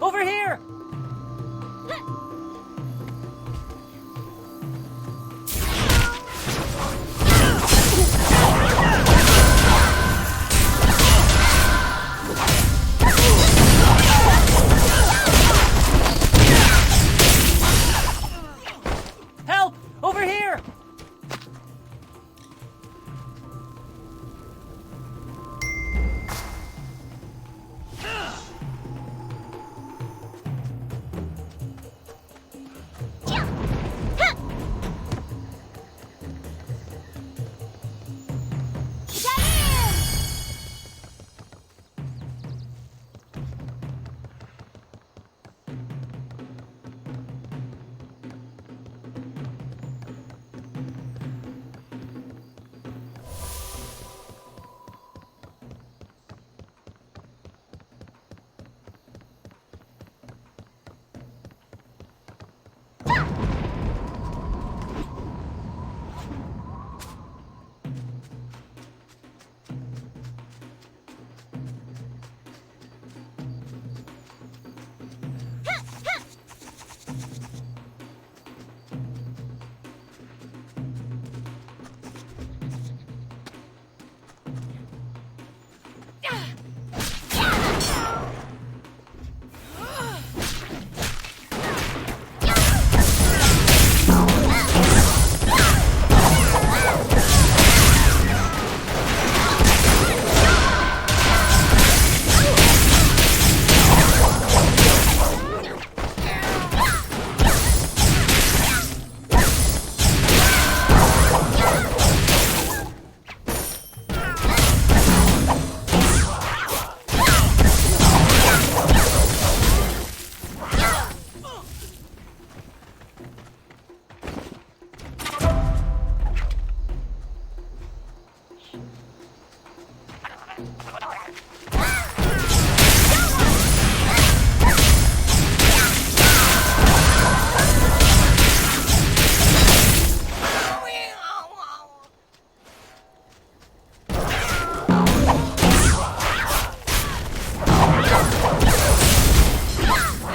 Over here! Help! Over here!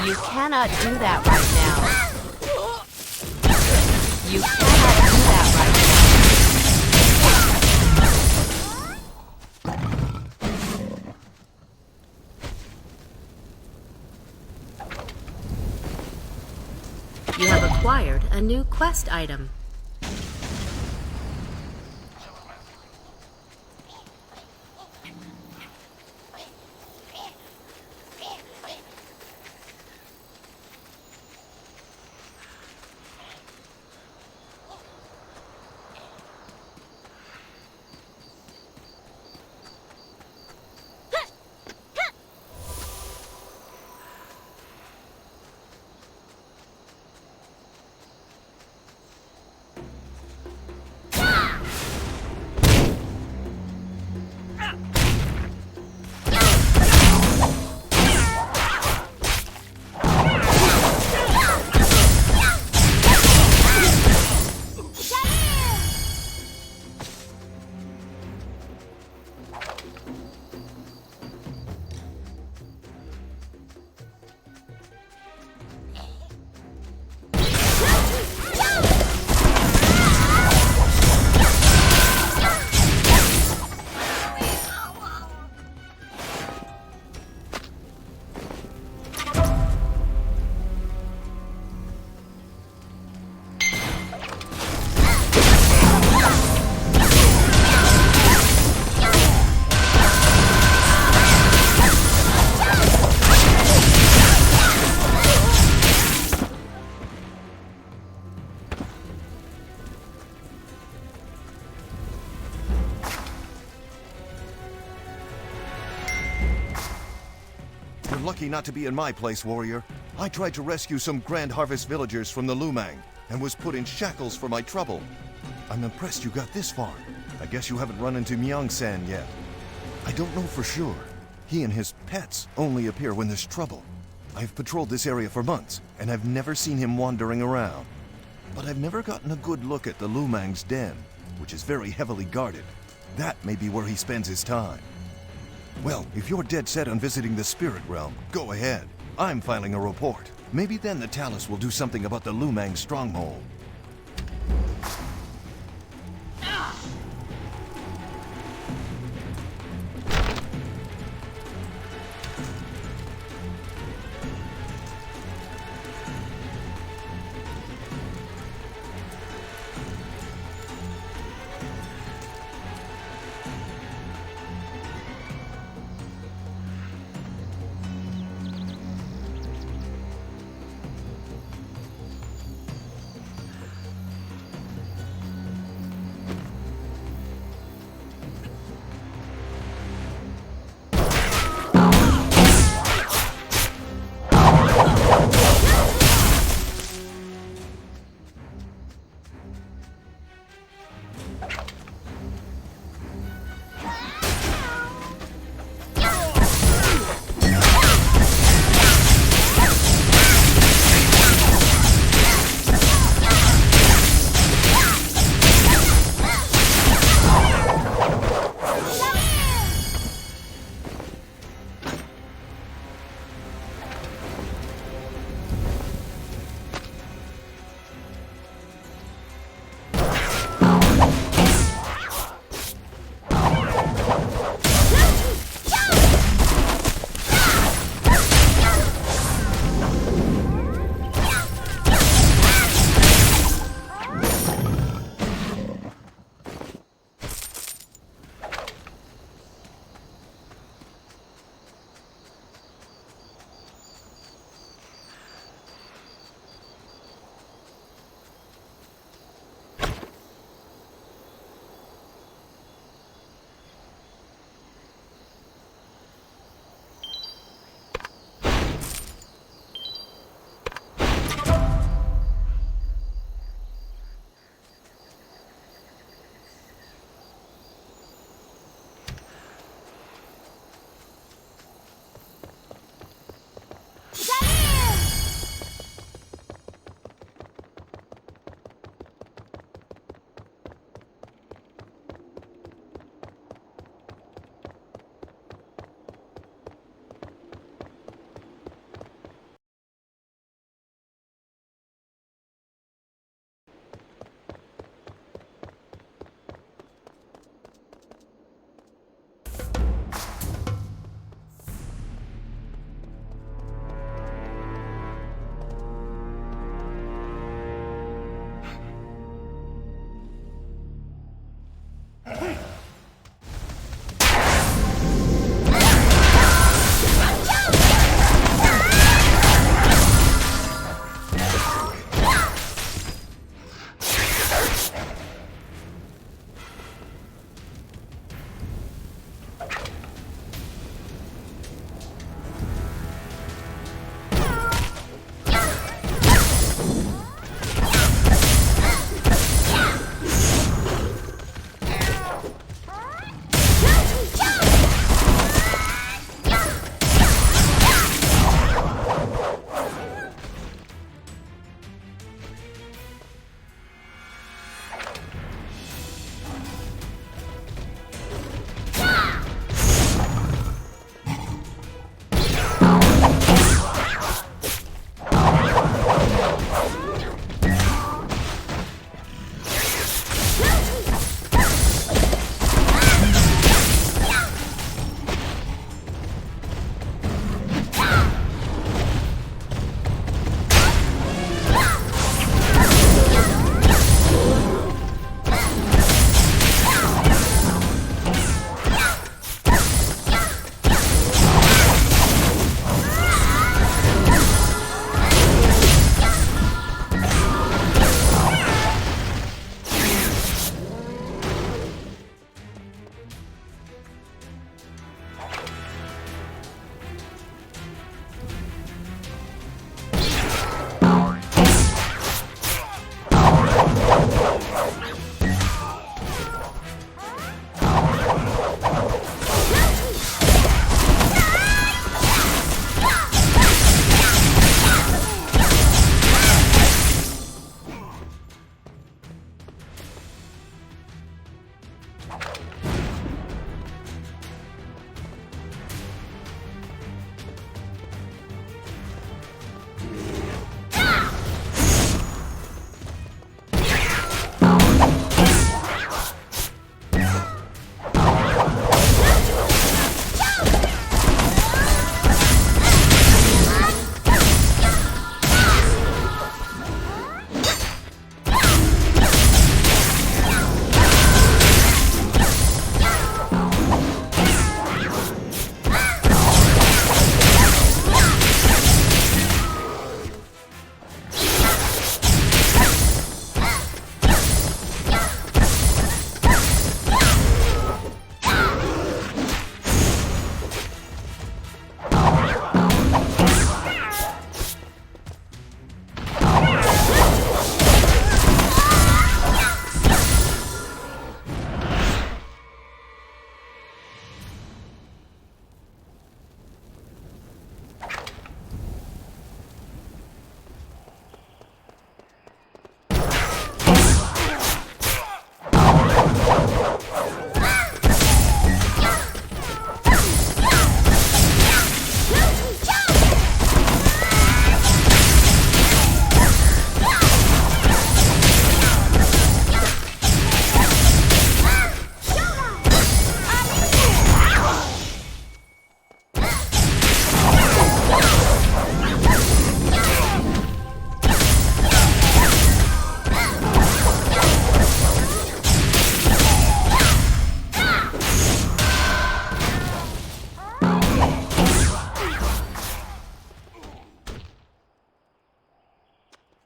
You cannot do that right now. You cannot do that right now. You have acquired a new quest item. You're lucky not to be in my place, warrior. I tried to rescue some Grand Harvest villagers from the Lumang and was put in shackles for my trouble. I'm impressed you got this far. I guess you haven't run into Myung-san yet. I don't know for sure. He and his pets only appear when there's trouble. I've patrolled this area for months, and I've never seen him wandering around. But I've never gotten a good look at the Lumang's den, which is very heavily guarded. That may be where he spends his time. Well, if you're dead set on visiting the spirit realm, go ahead. I'm filing a report. Maybe then the Talus will do something about the Lumang stronghold.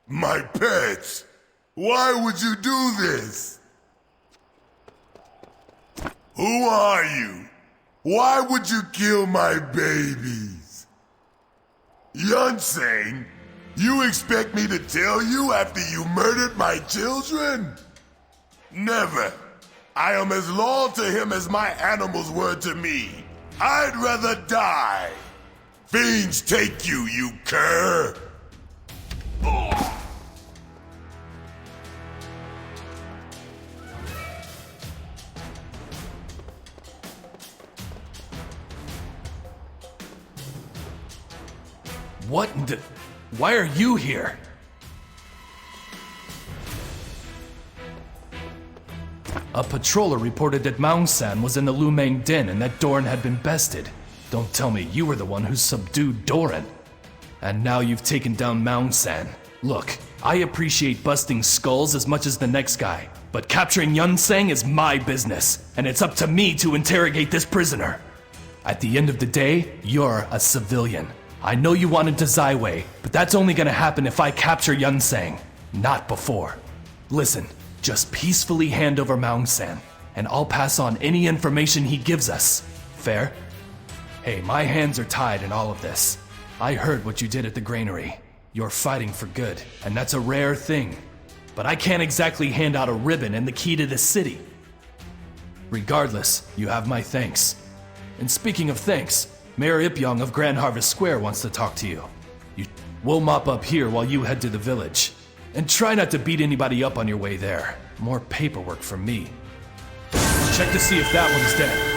My pets! Why would you do this? Who are you? Why would you kill my babies? Yunseng, you expect me to tell you after you murdered my children? Never. I am as loyal to him as my animals were to me. I'd rather die. Fiends take you, you cur! What in the... Why are you here? A patroller reported that Maung-san was in the Lumang Den and that Doran had been bested. Don't tell me you were the one who subdued Doran. And now you've taken down Maung-san. Look, I appreciate busting skulls as much as the next guy, but capturing Yunseng is my business, and it's up to me to interrogate this prisoner. At the end of the day, you're a civilian. I know you wanted Dazaiwei, but that's only gonna happen if I capture Yunseng, not before. Listen, just peacefully hand over Maung-san, and I'll pass on any information he gives us. Fair? Hey, my hands are tied in all of this. I heard what you did at the granary. You're fighting for good, and that's a rare thing. But I can't exactly hand out a ribbon and the key to the city. Regardless, you have my thanks. And speaking of thanks, Mayor Ipyong of Grand Harvest Square wants to talk to you. We'll mop up here while you head to the village. And try not to beat anybody up on your way there. More paperwork for me. Check to see if that one's dead.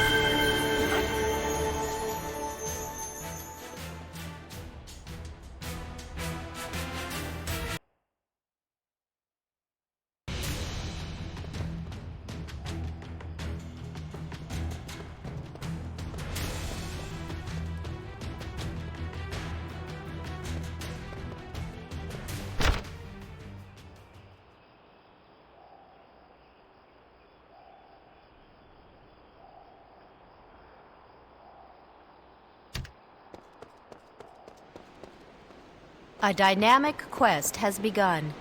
A dynamic quest has begun.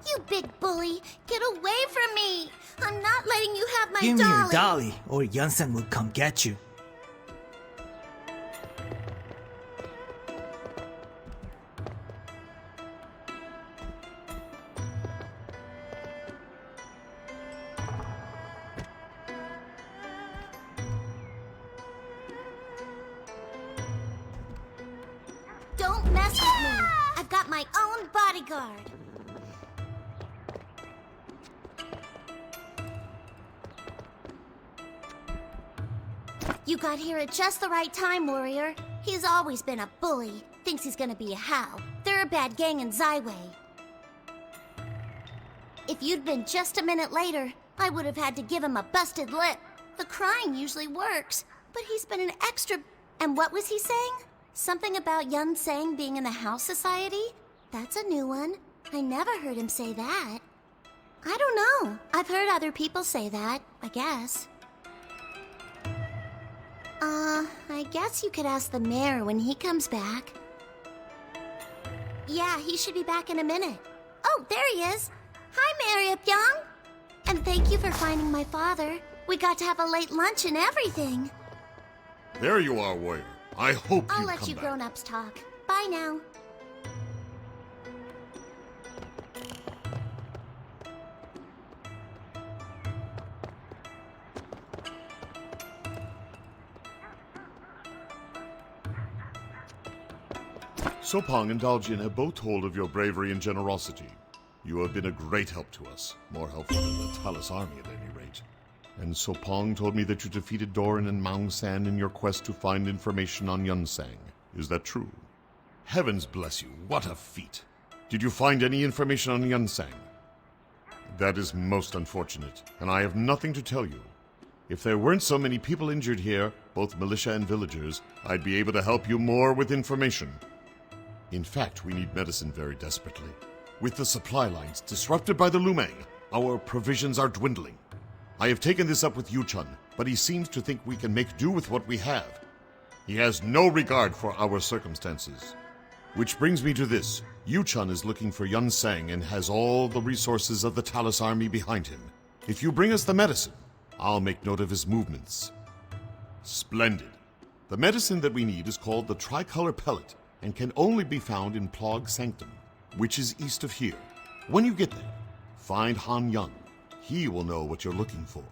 You big bully! Get away from me! I'm not letting you have my Give me dolly! your dolly, or Yun-san will come get you. Don't mess with me! I've got my own bodyguard! You got here at just the right time, warrior. He's always been a bully. Thinks he's gonna be a Hao. They're a bad gang in Zyway. If you'd been just a minute later, I would have had to give him a busted lip. The crying usually works, but he's been an extra... And what was he saying? Something about Yun Sang being in the House Society? That's a new one. I never heard him say that. I don't know. I've heard other people say that, I guess. I guess you could ask the mayor when he comes back. Yeah, he should be back in a minute. Oh, there he is. Hi, Mayor Ip-young. And thank you for finding my father. We got to have a late lunch and everything. There you are, warrior. I hope I'll you let come you back. grown-ups talk. Bye now. Sopong and Daljin have both told of your bravery and generosity. You have been a great help to us, more helpful than the Talus army at any rate. And Sopong told me that you defeated Doran and Maung San in your quest to find information on Yun Sang. Is that true? Heavens bless you, what a feat! Did you find any information on Yun Sang? That is most unfortunate, and I have nothing to tell you. If there weren't so many people injured here, both militia and villagers, I'd be able to help you more with information. In fact, we need medicine very desperately. With the supply lines disrupted by the Lumang, our provisions are dwindling. I have taken this up with Yu-chun, but he seems to think we can make do with what we have. He has no regard for our circumstances. Which brings me to this. Yu-chun is looking for Yun Sang and has all the resources of the Talus army behind him. If you bring us the medicine, I'll make note of his movements. Splendid. The medicine that we need is called the Tricolor Pellet and can only be found in Plog Sanctum, which is east of here. When you get there, find Han Yun. He will know what you're looking for.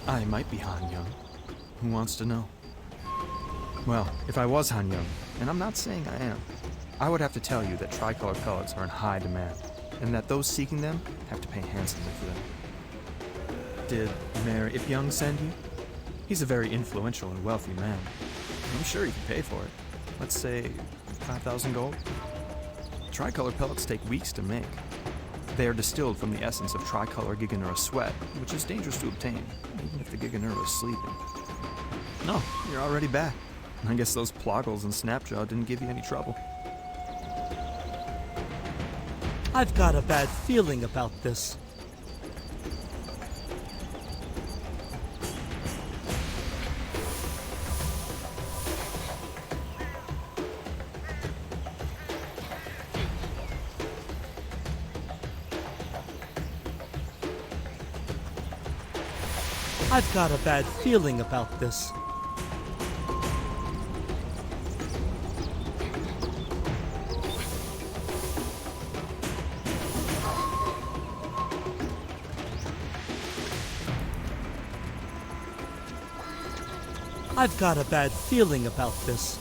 I might be Han Young. Who wants to know? Well, if I was Han Young, and I'm not saying I am, I would have to tell you that tricolor pellets are in high demand, and that those seeking them have to pay handsomely for them. Did Mayor Ip-young send you? He's a very influential and wealthy man. I'm sure he can pay for it. Let's say 5,000 gold? Tricolor pellets take weeks to make. They are distilled from the essence of tricolor Giganura sweat, which is dangerous to obtain, even if the Giganura is sleeping. No, you're already back. I guess those Ploggles and Snapjaw didn't give you any trouble. I've got a bad feeling about this. I've got a bad feeling about this. I've got a bad feeling about this.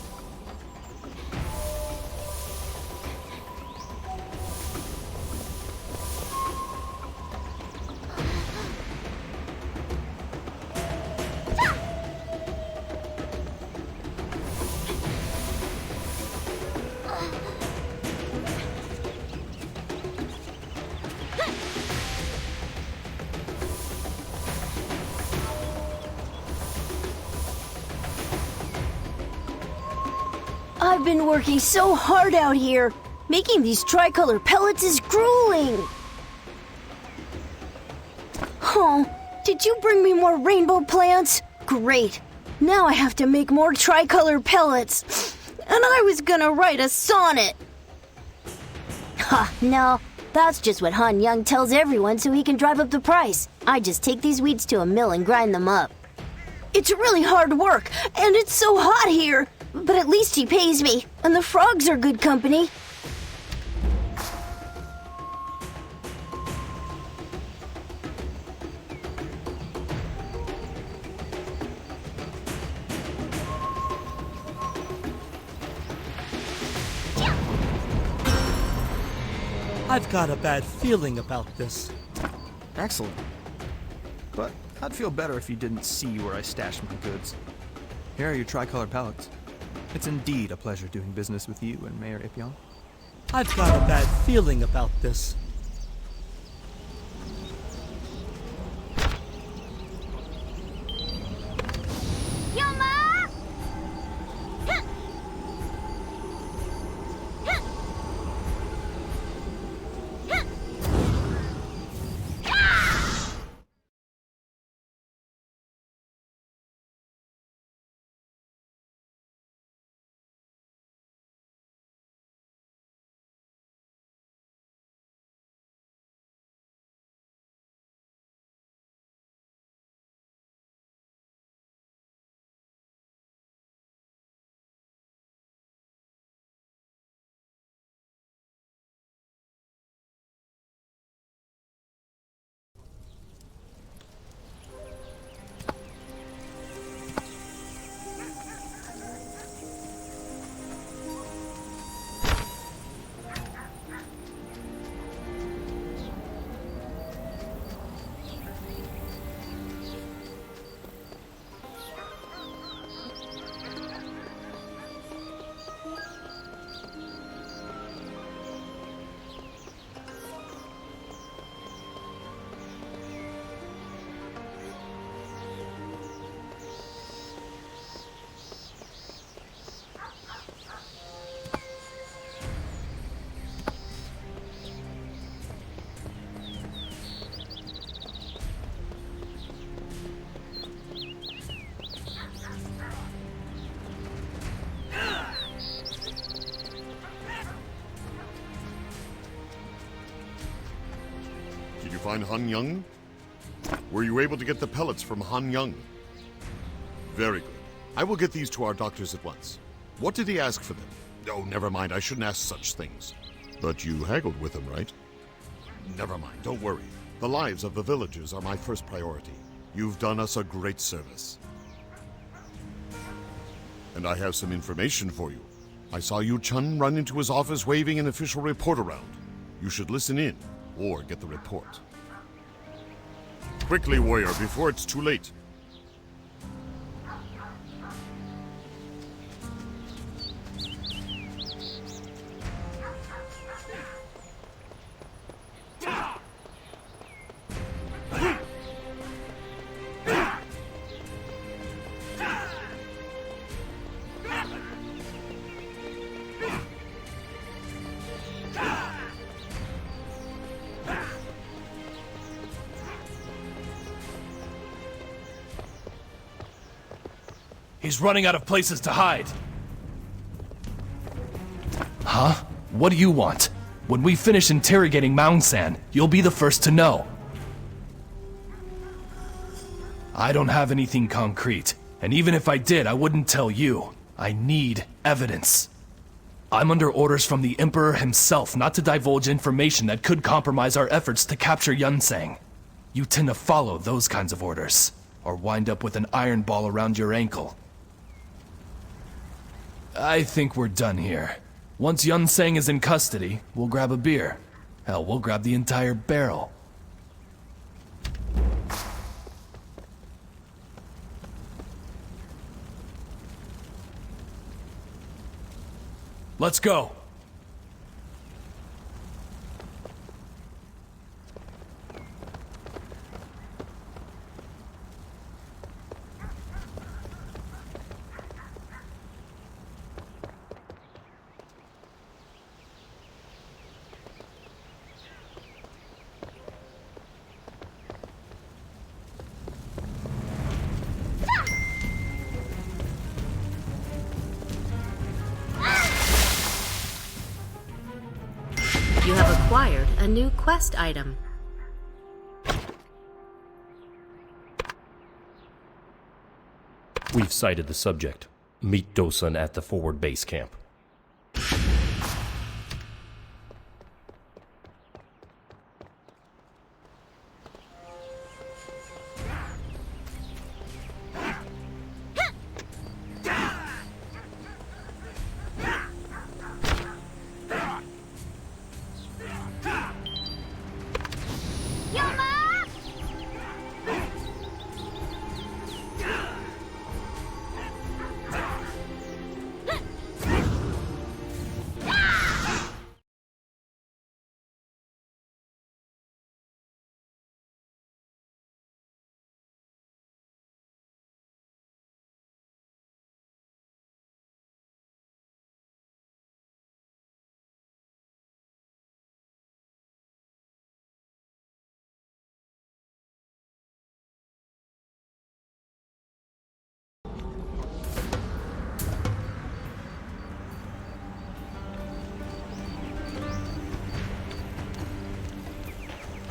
I've been working so hard out here. Making these tricolor pellets is grueling. Oh, did you bring me more rainbow plants? Great. Now I have to make more tricolor pellets. And I was gonna write a sonnet. Ha, no. That's just what Han Young tells everyone so he can drive up the price. I just take these weeds to a mill and grind them up. It's really hard work, and it's so hot here. But at least he pays me, and the frogs are good company. I've got a bad feeling about this. Excellent. But I'd feel better if you didn't see where I stashed my goods. Here are your tricolor pellets. It's indeed a pleasure doing business with you and Mayor Ipyong. I've got a bad feeling about this. Did you find Han Young? Were you able to get the pellets from Han Young? Very good. I will get these to our doctors at once. What did he ask for them? Oh, never mind. I shouldn't ask such things. But you haggled with him, right? Never mind. Don't worry. The lives of the villagers are my first priority. You've done us a great service. And I have some information for you. I saw Yu Chun run into his office waving an official report around. You should listen in, or get the report. Quickly, warrior, before it's too late. He's running out of places to hide. Huh? What do you want? When we finish interrogating Moung San, you'll be the first to know. I don't have anything concrete, and even if I did, I wouldn't tell you. I need evidence. I'm under orders from the Emperor himself not to divulge information that could compromise our efforts to capture Yunsang. You tend to follow those kinds of orders, or wind up with an iron ball around your ankle. I think we're done here. Once Yunsang is in custody, we'll grab a beer. Hell, we'll grab the entire barrel. Let's go! You have acquired a new quest item. We've sighted the subject. Meet Dosun at the forward base camp.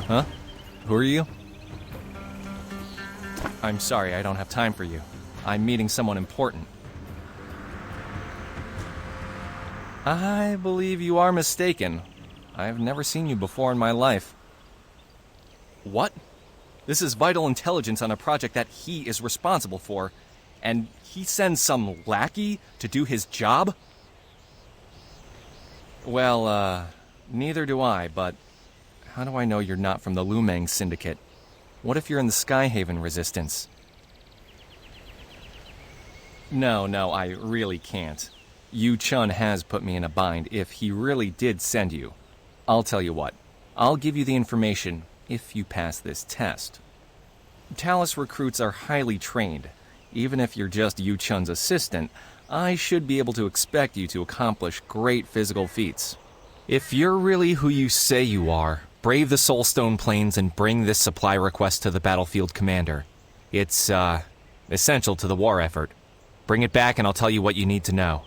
Huh? Who are you? I'm sorry, I don't have time for you. I'm meeting someone important. I believe you are mistaken. I've never seen you before in my life. What? This is vital intelligence on a project that he is responsible for, and he sends some lackey to do his job? Well, neither do I, but how do I know you're not from the Lumang Syndicate? What if you're in the Skyhaven Resistance? No, I really can't. Yu Chun has put me in a bind if he really did send you. I'll tell you what. I'll give you the information if you pass this test. Talus recruits are highly trained. Even if you're just Yu Chun's assistant, I should be able to expect you to accomplish great physical feats. If you're really who you say you are, brave the Soulstone Plains and bring this supply request to the battlefield commander. It's, essential to the war effort. Bring it back and I'll tell you what you need to know.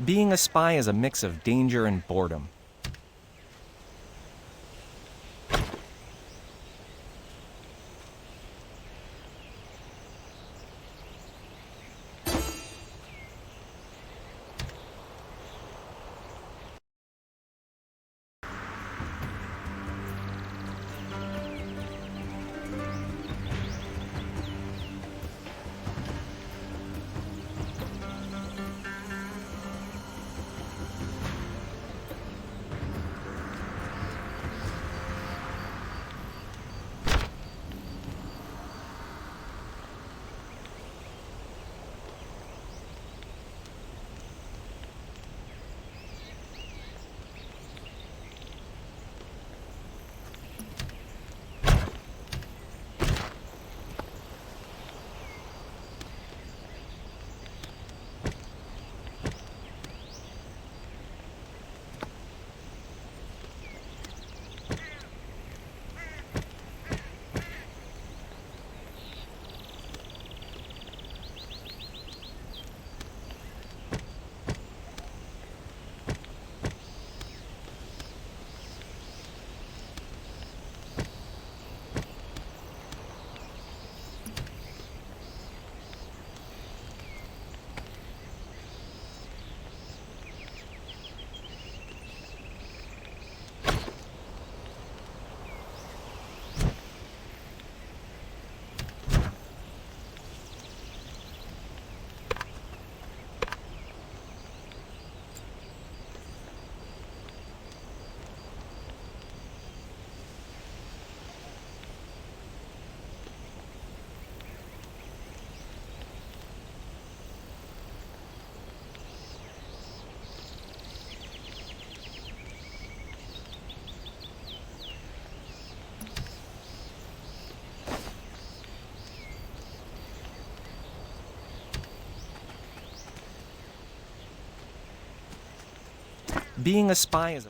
Being a spy is a mix of danger and boredom. Being a spy is a...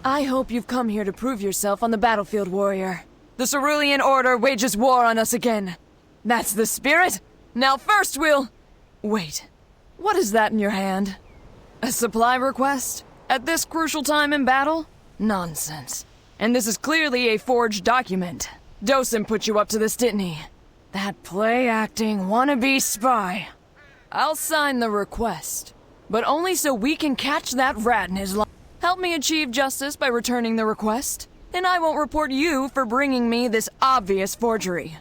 I hope you've come here to prove yourself on the battlefield, warrior. The Cerulean Order wages war on us again. That's the spirit? Now first we'll... Wait, what is that in your hand? A supply request? At this crucial time in battle? Nonsense. And this is clearly a forged document. Dosen put you up to this, didn't he? That play-acting wannabe spy. I'll sign the request, but only so we can catch that rat in his life. Help me achieve justice by returning the request, and I won't report you for bringing me this obvious forgery.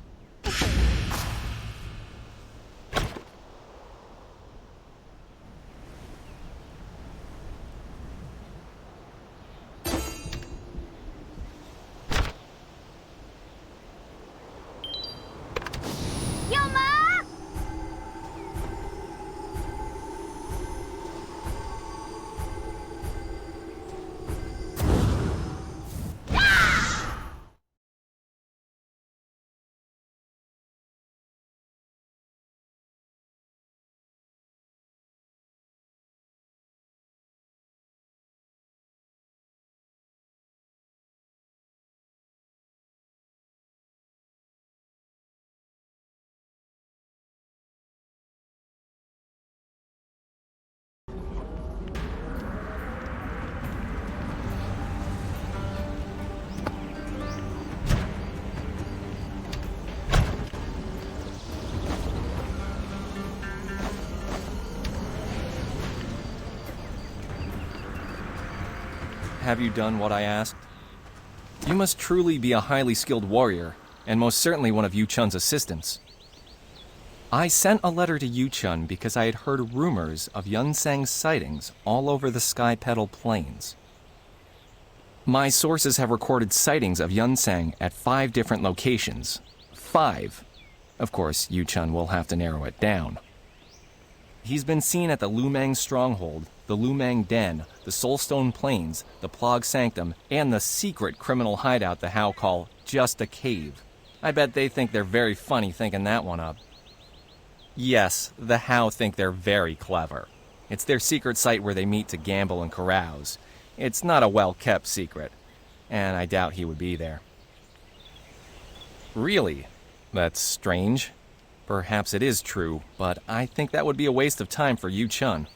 Have you done what I asked? You must truly be a highly skilled warrior, and most certainly one of Yu Chun's assistants. I sent a letter to Yu Chun because I had heard rumors of Yunsang's sightings all over the Sky Petal Plains. My sources have recorded sightings of Yunsang at 5 different locations. 5. Of course, Yu Chun will have to narrow it down. He's been seen at the Lumang Stronghold, the Lumang Den, the Soulstone Plains, the Plog Sanctum, and the secret criminal hideout the How call Just a Cave. I bet they think they're very funny thinking that one up. Yes, the How think they're very clever. It's their secret site where they meet to gamble and carouse. It's not a well-kept secret, and I doubt he would be there. Really? That's strange. Perhaps it is true, but I think that would be a waste of time for Yu Chun.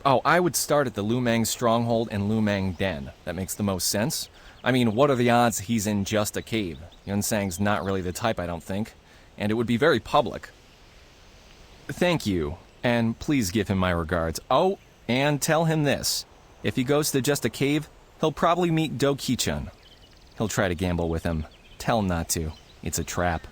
Oh, I would start at the Lumang Stronghold and Lumang Den. That makes the most sense. I mean, what are the odds he's in just a cave? Yunsang's not really the type, I don't think. And it would be very public. Thank you, and please give him my regards. Oh, and tell him this. If he goes to just a cave, he'll probably meet Do Ki-chun. He'll try to gamble with him. Tell him not to. It's a trap.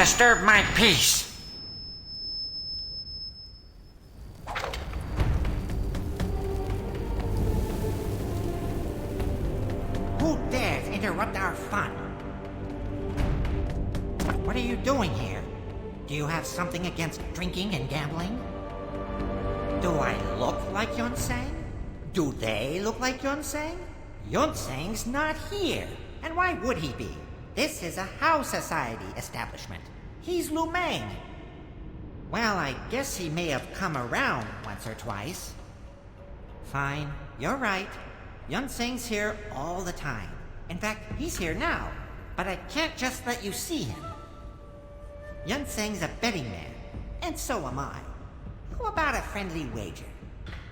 disturb my peace. Who dares interrupt our fun? What are you doing here? Do you have something against drinking and gambling? Do I look like Yonseng? Do they look like Yonseng? Yonseng's not here. And why would he be? This is a House Society establishment. He's Lu Meng. Well, I guess he may have come around once or twice. Fine, you're right. Yonseng's here all the time. In fact, he's here now. But I can't just let you see him. Yonseng's a betting man, and so am I. How about a friendly wager?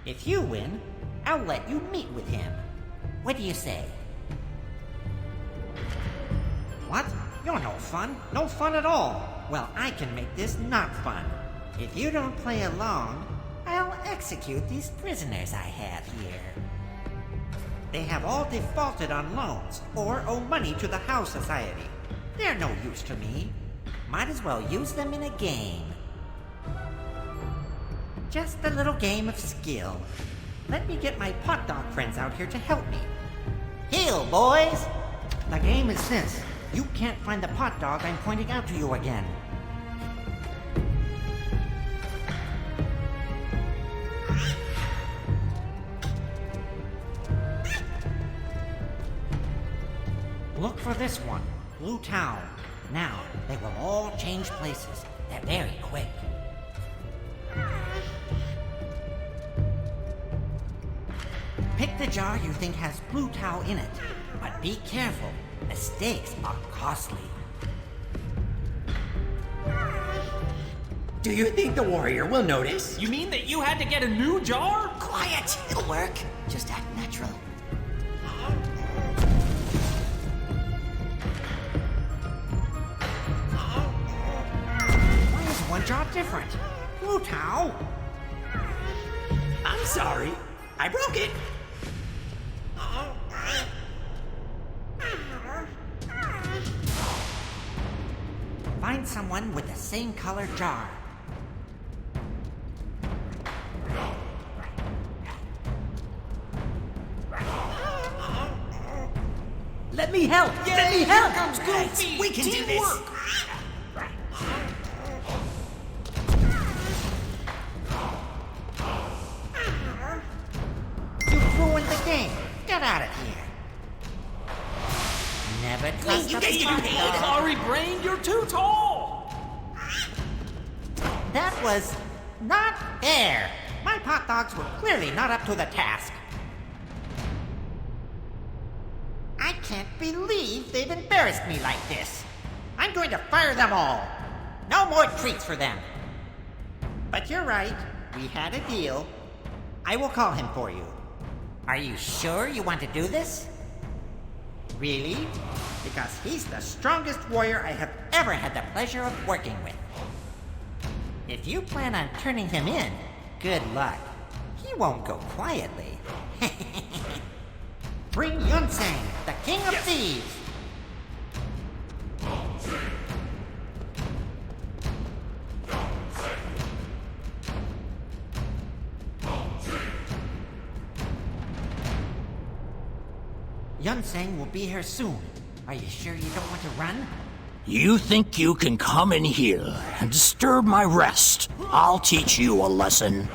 If you win, I'll let you meet with him. What do you say? What? You're no fun. No fun at all. Well, I can make this not fun. If you don't play along, I'll execute these prisoners I have here. They have all defaulted on loans or owe money to the House Society. They're no use to me. Might as well use them in a game. Just a little game of skill. Let me get my pot dog friends out here to help me. Heel, boys! The game is this. You can't find the pot dog I'm pointing out to you again. Look for this one, Blue Town. Now, they will all change places. They're very quick. Pick the jar you think has Blue Tao in it, but be careful. Mistakes are costly. Do you think the warrior will notice? You mean that you had to get a new jar? Quiet! It'll work. Just act natural. Why is one jar different? Blue Tao? I'm sorry. I broke it. Find someone with the same color jar. Let me help! Yay, Let me help! Here comes Goofy! We can do this! You've ruined the game. Get out of here. Never trust You a guys pot get paid. dog. Sorry, Brain, you're too tall! That was not fair. My pot dogs were clearly not up to the task. I can't believe they've embarrassed me like this. I'm going to fire them all. No more treats for them. But you're right. We had a deal. I will call him for you. Are you sure you want to do this? Really? Because he's the strongest warrior I have ever had the pleasure of working with. If you plan on turning him in, good luck. He won't go quietly. Bring Yonseng, the king of thieves! Yonseng will be here soon. Are you sure you don't want to run? You think you can come in here and disturb my rest? I'll teach you a lesson.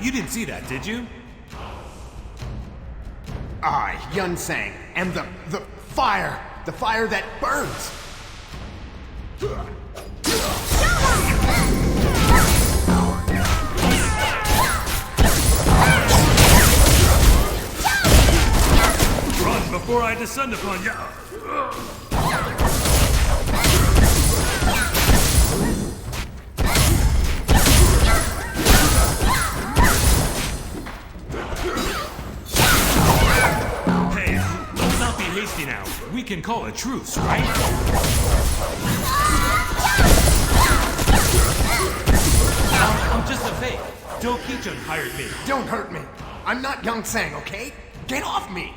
You didn't see that, did you? I, Yonseng, am the fire that burns. Run before I descend upon you. Hasty now. We can call a truce, right? just a fake. Do Ki-chun hired me. Don't hurt me. I'm not Young Sang, okay? Get off me!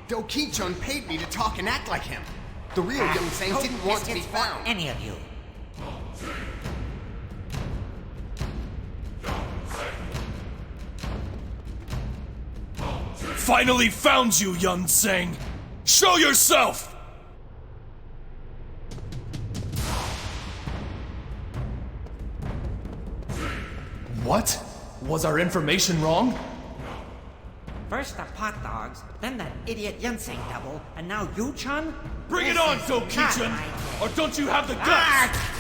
Do Ki-chun paid me to talk and act like him. The real Young Sang didn't want to be found. Any of you. Finally found you, Yun Sang! Show yourself! What? Was our information wrong? First the pot dogs, then that idiot Yunseng double, and now you, Chun? Bring it on, Do Ki-chun! Or don't you have the guts? Ah!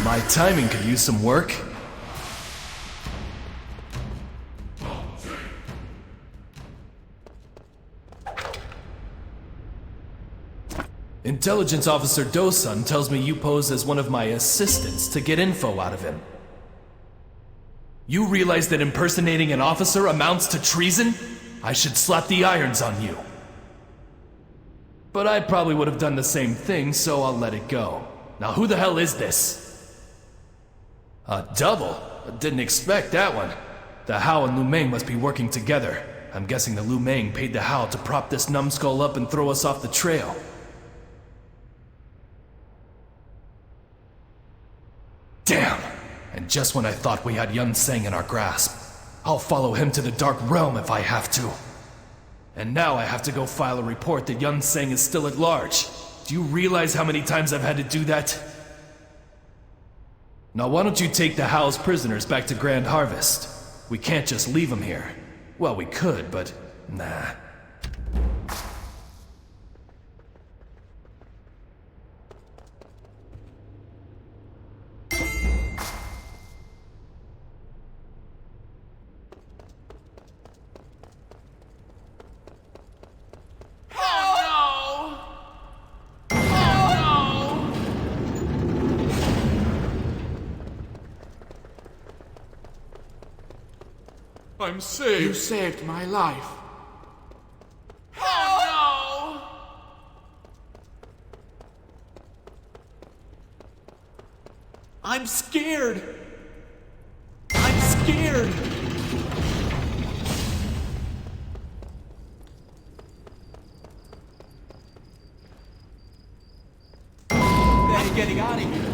My timing could use some work. Intelligence Officer Do-sun tells me you pose as one of my assistants to get info out of him. You realize that impersonating an officer amounts to treason? I should slap the irons on you. But I probably would have done the same thing, so I'll let it go. Now who the hell is this? A double? Didn't expect that one. The Hao and Lu Meng must be working together. I'm guessing the Lu Meng paid the Hao to prop this numbskull up and throw us off the trail. Damn! And just when I thought we had Yun Sang in our grasp. I'll follow him to the Dark Realm if I have to. And now I have to go file a report that Yun Sang is still at large. Do you realize how many times I've had to do that? Now why don't you take the Hao's prisoners back to Grand Harvest? We can't just leave them here. Well, we could, but nah. I'm saved. You saved my life. Oh no! I'm scared. I'm scared. Better getting out of here.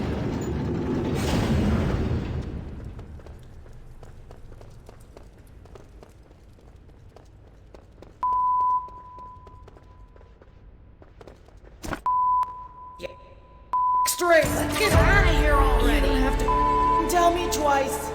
Straight, let's get out of here already. You don't have to tell me twice.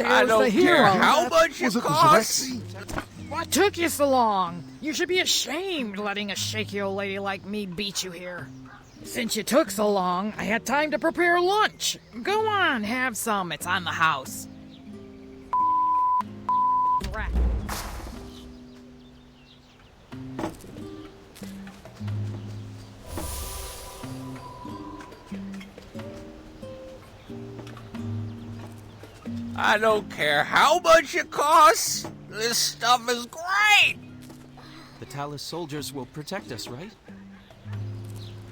I don't care how much it costs. What took you so long? You should be ashamed letting a shaky old lady like me beat you here. Since you took so long, I had time to prepare lunch. Go on, have some. It's on the house. Brat. I don't care how much it costs. This stuff is great. The Talus soldiers will protect us, right?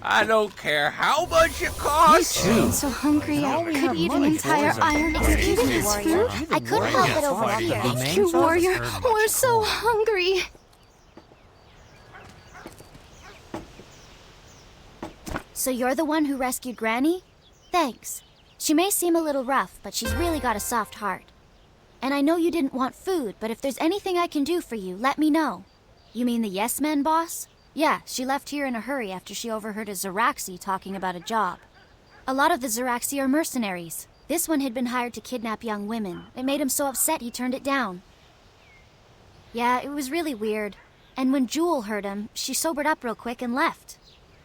I don't care how much it costs. I'm so hungry. I could eat an entire iron. Excuse me, this food? I couldn't help it over here. Thank you, warrior. We're so hungry. So you're the one who rescued Granny? Thanks. She may seem a little rough, but she's really got a soft heart. And I know you didn't want food, but if there's anything I can do for you, let me know. You mean the Yes Men boss? Yeah, she left here in a hurry after she overheard a Zeraxi talking about a job. A lot of the Zeraxi are mercenaries. This one had been hired to kidnap young women. It made him so upset he turned it down. Yeah, it was really weird. And when Jewel heard him, she sobered up real quick and left.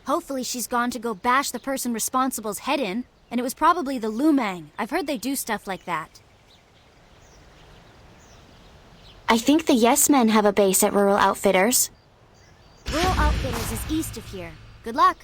Hopefully she's gone to go bash the person responsible's head in, and it was probably the Lumang. I've heard they do stuff like that. I think the Yes Men have a base at Rural Outfitters. Rural Outfitters is east of here. Good luck.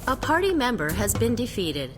A party member has been defeated.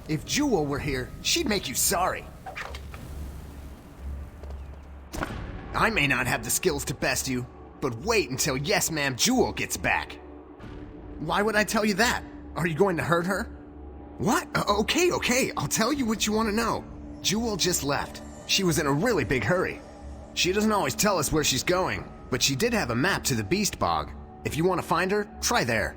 If Jewel were here, she'd make you sorry. I may not have the skills to best you, but wait until Yes Ma'am Jewel gets back. Why would I tell you that? Are you going to hurt her? What? Okay, I'll tell you what you want to know. Jewel just left. She was in a really big hurry. She doesn't always tell us where she's going, but she did have a map to the Beast Bog. If you want to find her, try there.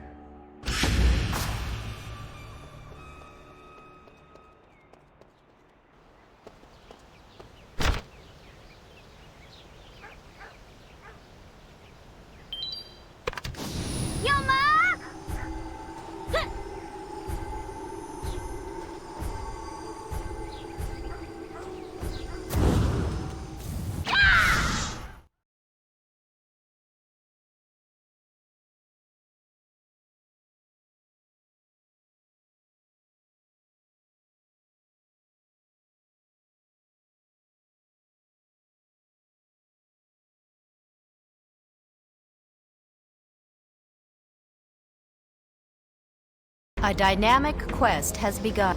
A dynamic quest has begun.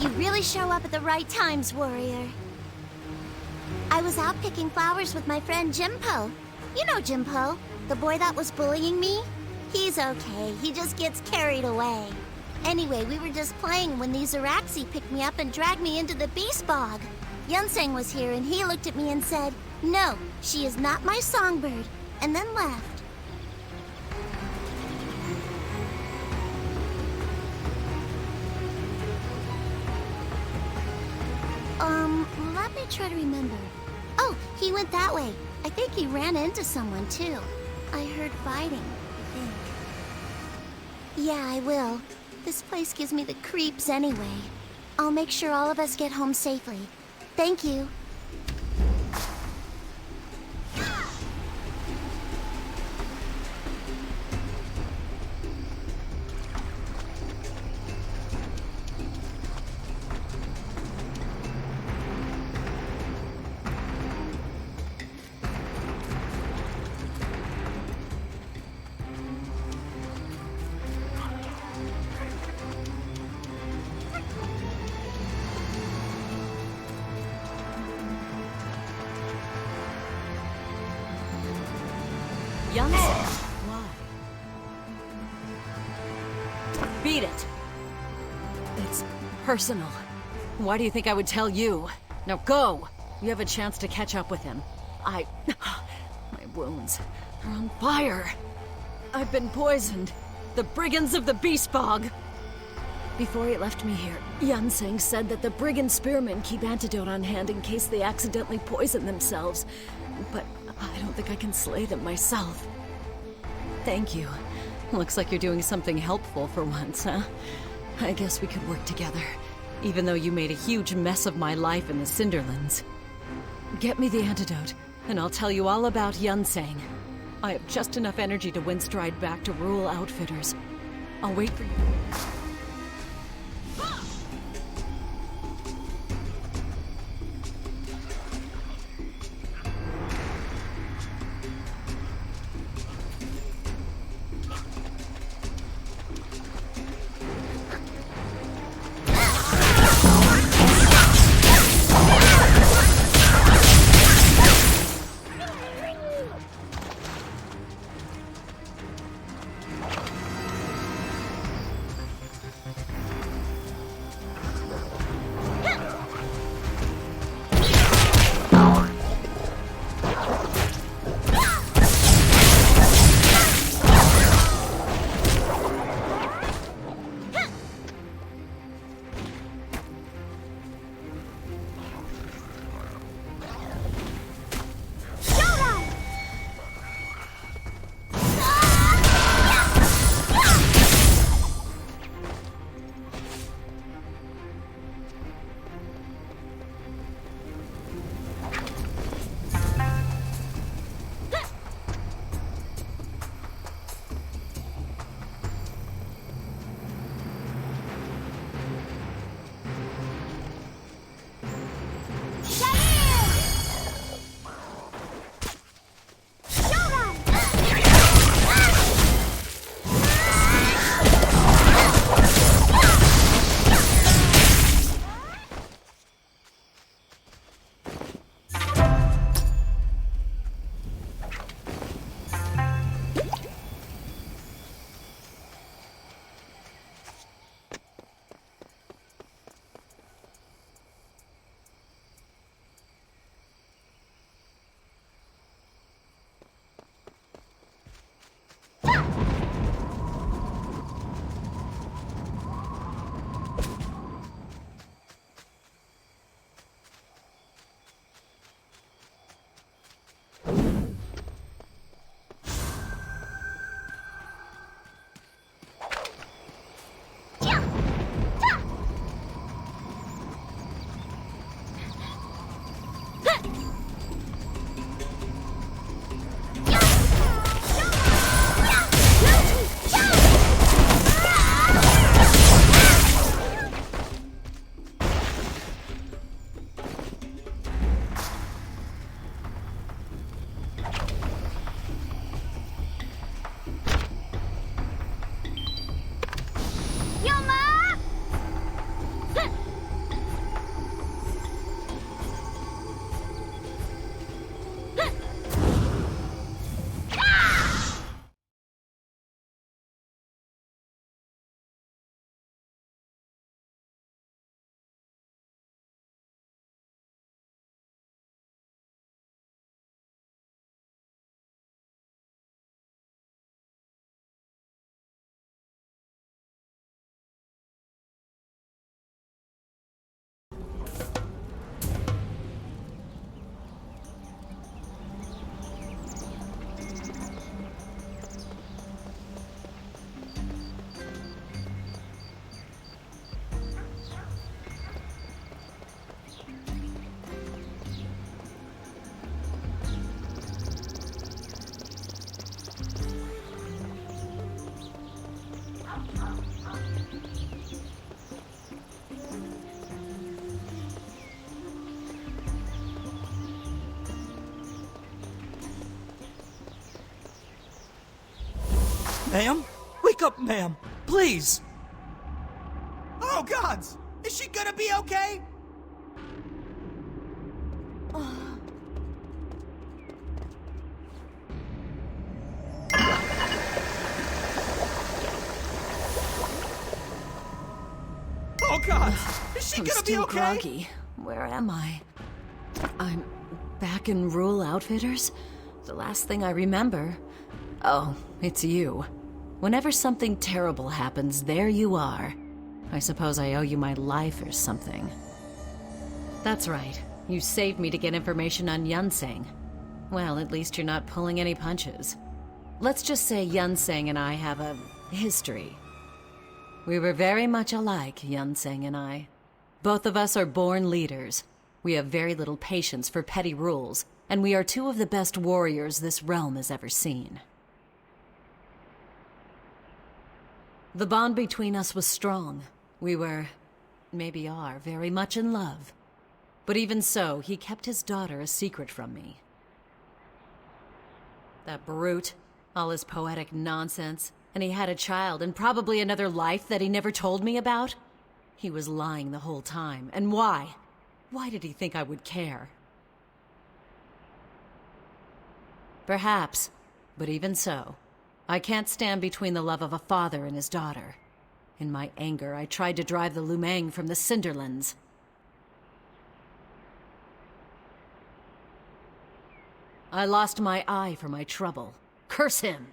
You really show up at the right times, warrior. I was out picking flowers with my friend Jimpo. You know Jimpo, the boy that was bullying me? He's okay, he just gets carried away. Anyway, we were just playing when these Araxi picked me up and dragged me into the Beast Bog. Yunseng was here and he looked at me and said, "No, she is not my songbird," and then left. Let me try to remember. Oh, he went that way. I think he ran into someone, too. I heard fighting, I think. Yeah, I will. This place gives me the creeps anyway. I'll make sure all of us get home safely. Thank you. Young Why? Beat it. It's personal. Why do you think I would tell you? Now go! You have a chance to catch up with him. My wounds are on fire. I've been poisoned. The brigands of the Beast Bog. Before he left me here, Yunseng said that the brigand spearmen keep antidote on hand in case they accidentally poison themselves. But I don't think I can slay them myself. Thank you. Looks like you're doing something helpful for once, huh? I guess we could work together, even though you made a huge mess of my life in the Cinderlands. Get me the antidote, and I'll tell you all about Yunseng. I have just enough energy to windstride back to rural outfitters. I'll wait for you. Ma'am? Wake up, ma'am. Please. Oh, gods! Is she gonna be okay? Oh, God! Is she I'm gonna be still okay? groggy. Where am I? I'm back in Rural Outfitters? The last thing I remember. Oh, it's you. Whenever something terrible happens, there you are. I suppose I owe you my life or something. That's right. You saved me to get information on Yunseng. Well, at least you're not pulling any punches. Let's just say Yunseng and I have a history. We were very much alike, Yunseng and I. Both of us are born leaders. We have very little patience for petty rules, and we are two of the best warriors this realm has ever seen. The bond between us was strong. We were, maybe are, very much in love. But even so, he kept his daughter a secret from me. That brute, all his poetic nonsense, and he had a child and probably another life that he never told me about? He was lying the whole time. And why? Why did he think I would care? Perhaps, but even so, I can't stand between the love of a father and his daughter. In my anger, I tried to drive the Lumang from the Cinderlands. I lost my eye for my trouble. Curse him!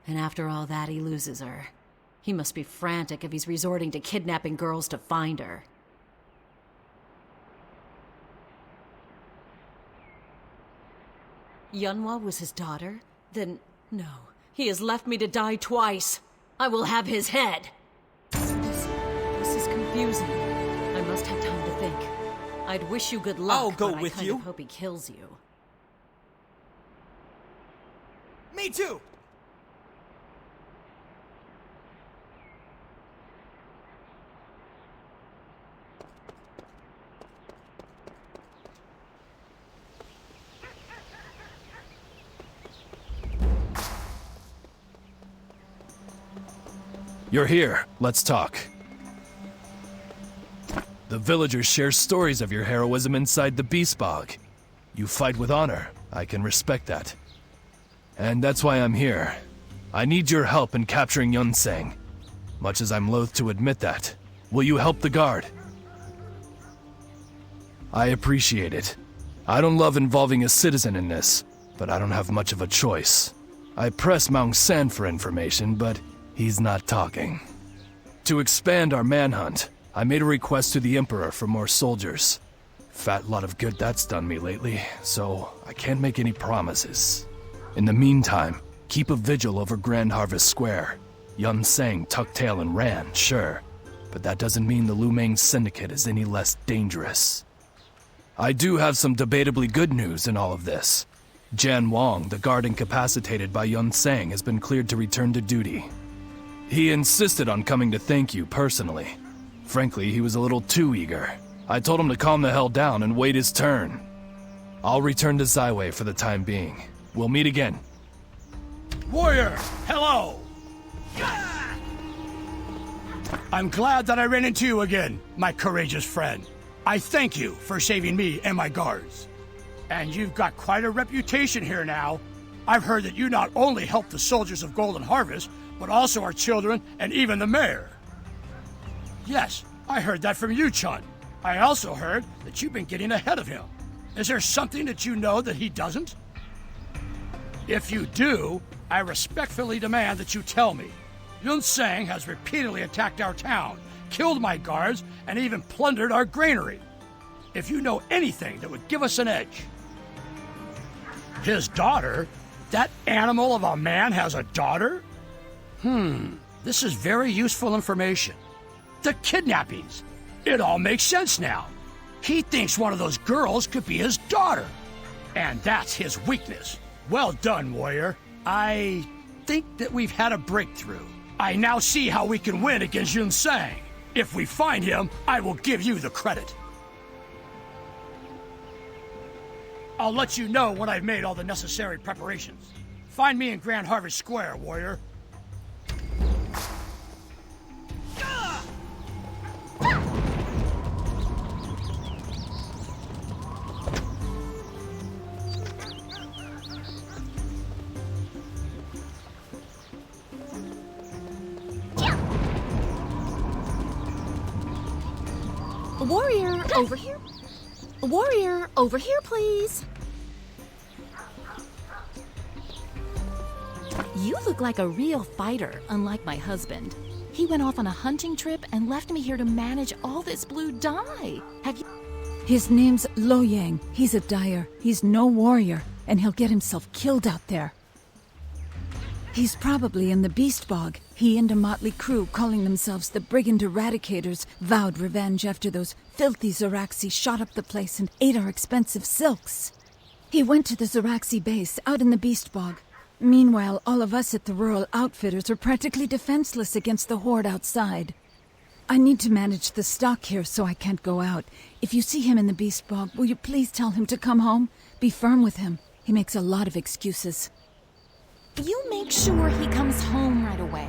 And after all that, he loses her. He must be frantic if he's resorting to kidnapping girls to find her. Yunhua was his daughter? Then, no. He has left me to die twice. I will have his head. This is confusing. I must have time to think. I'd wish you good luck, I'll go but with I kind you. of hope he kills you. Me too! You're here. Let's talk. The villagers share stories of your heroism inside the Beast Bog. You fight with honor. I can respect that. And that's why I'm here. I need your help in capturing Yunseng. Much as I'm loath to admit that. Will you help the guard? I appreciate it. I don't love involving a citizen in this, but I don't have much of a choice. I press Maung San for information, but he's not talking. To expand our manhunt, I made a request to the Emperor for more soldiers. Fat lot of good that's done me lately, so I can't make any promises. In the meantime, keep a vigil over Grand Harvest Square. Yunseng tucked tail and ran, sure, but that doesn't mean the Lumang Syndicate is any less dangerous. I do have some debatably good news in all of this. Jan Wong, the guard incapacitated by Yunseng, has been cleared to return to duty. He insisted on coming to thank you personally. Frankly, he was a little too eager. I told him to calm the hell down and wait his turn. I'll return to Zyway for the time being. We'll meet again. Warrior, hello! I'm glad that I ran into you again, my courageous friend. I thank you for saving me and my guards. And you've got quite a reputation here now. I've heard that you not only help the soldiers of Golden Harvest, but also our children and even the mayor. Yes, I heard that from you, Chun. I also heard that you've been getting ahead of him. Is there something that you know that he doesn't? If you do, I respectfully demand that you tell me. Yunseng has repeatedly attacked our town, killed my guards, and even plundered our granary. If you know anything that would give us an edge. His daughter? That animal of a man has a daughter? This is very useful information. The kidnappings. It all makes sense now. He thinks one of those girls could be his daughter. And that's his weakness. Well done, warrior. I think that we've had a breakthrough. I now see how we can win against Yunseng. If we find him, I will give you the credit. I'll let you know when I've made all the necessary preparations. Find me in Grand Harvest Square, warrior. Warrior, over here. Warrior, over here, please. You look like a real fighter, unlike my husband. He went off on a hunting trip and left me here to manage all this blue dye. Have you... His name's Lo Yang. He's a dyer. He's no warrior, and he'll get himself killed out there. He's probably in the Beast Bog. He and a motley crew calling themselves the Brigand Eradicators vowed revenge after those filthy Zaraxi shot up the place and ate our expensive silks. He went to the Zaraxi base out in the Beast Bog. Meanwhile, all of us at the Rural Outfitters are practically defenseless against the horde outside. I need to manage the stock here, so I can't go out. If you see him in the Beast Bog, will you please tell him to come home? Be firm with him. He makes a lot of excuses. You make sure he comes home right away.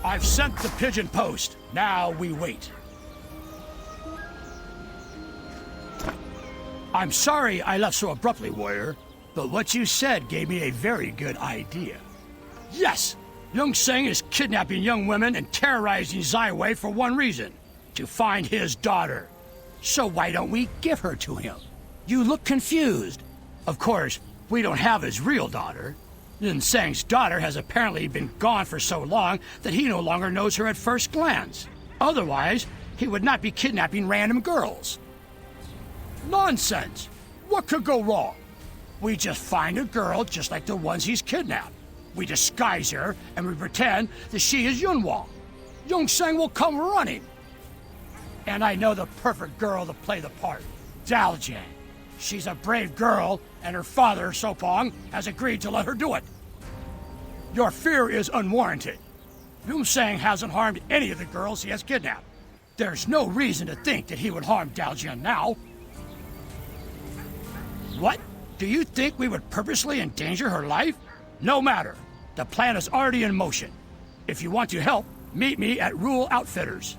I've sent the pigeon post. Now we wait. I'm sorry I left so abruptly, warrior, but what you said gave me a very good idea. Yes, Young Seng is kidnapping young women and terrorizing Zaiwei for one reason, to find his daughter. So why don't we give her to him? You look confused. Of course, we don't have his real daughter. Yun Seng's daughter has apparently been gone for so long that he no longer knows her at first glance. Otherwise, he would not be kidnapping random girls. Nonsense! What could go wrong? We just find a girl just like the ones he's kidnapped. We disguise her, and we pretend that she is Yunhua. Young Seng will come running. And I know the perfect girl to play the part. Daljian. She's a brave girl, and her father, Sopong, has agreed to let her do it. Your fear is unwarranted. Young Seng hasn't harmed any of the girls he has kidnapped. There's no reason to think that he would harm Daljian now. What? Do you think we would purposely endanger her life? No matter. The plan is already in motion. If you want to help, meet me at Rule Outfitters.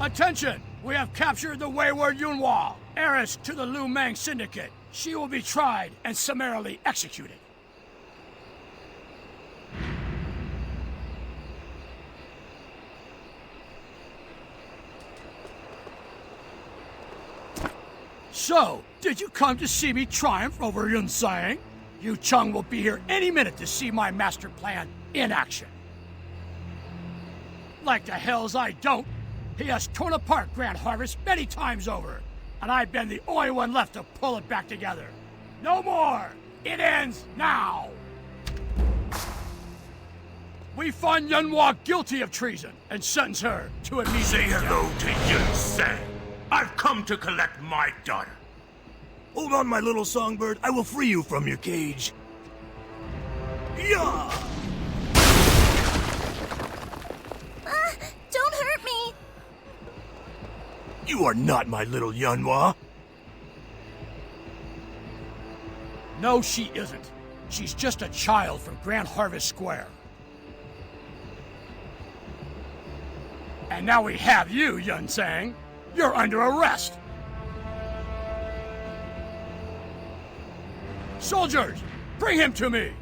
Attention! We have captured the wayward Yunhua, heiress to the Lu Meng Syndicate. She will be tried and summarily executed. So, did you come to see me triumph over Yun Seng? Yu Chung will be here any minute to see my master plan in action. Like the hells I don't. He has torn apart Grand Harvest many times over, and I've been the only one left to pull it back together. No more! It ends now! We find Yunhua guilty of treason and sentence her to immediate Say death. hello to Yun Seng. I've come to collect my daughter. Hold on, my little songbird. I will free you from your cage. Yeah! Don't hurt me! You are not my little Yunhua. No, she isn't. She's just a child from Grand Harvest Square. And now we have you, Yun Sang. You're under arrest. Soldiers, bring him to me.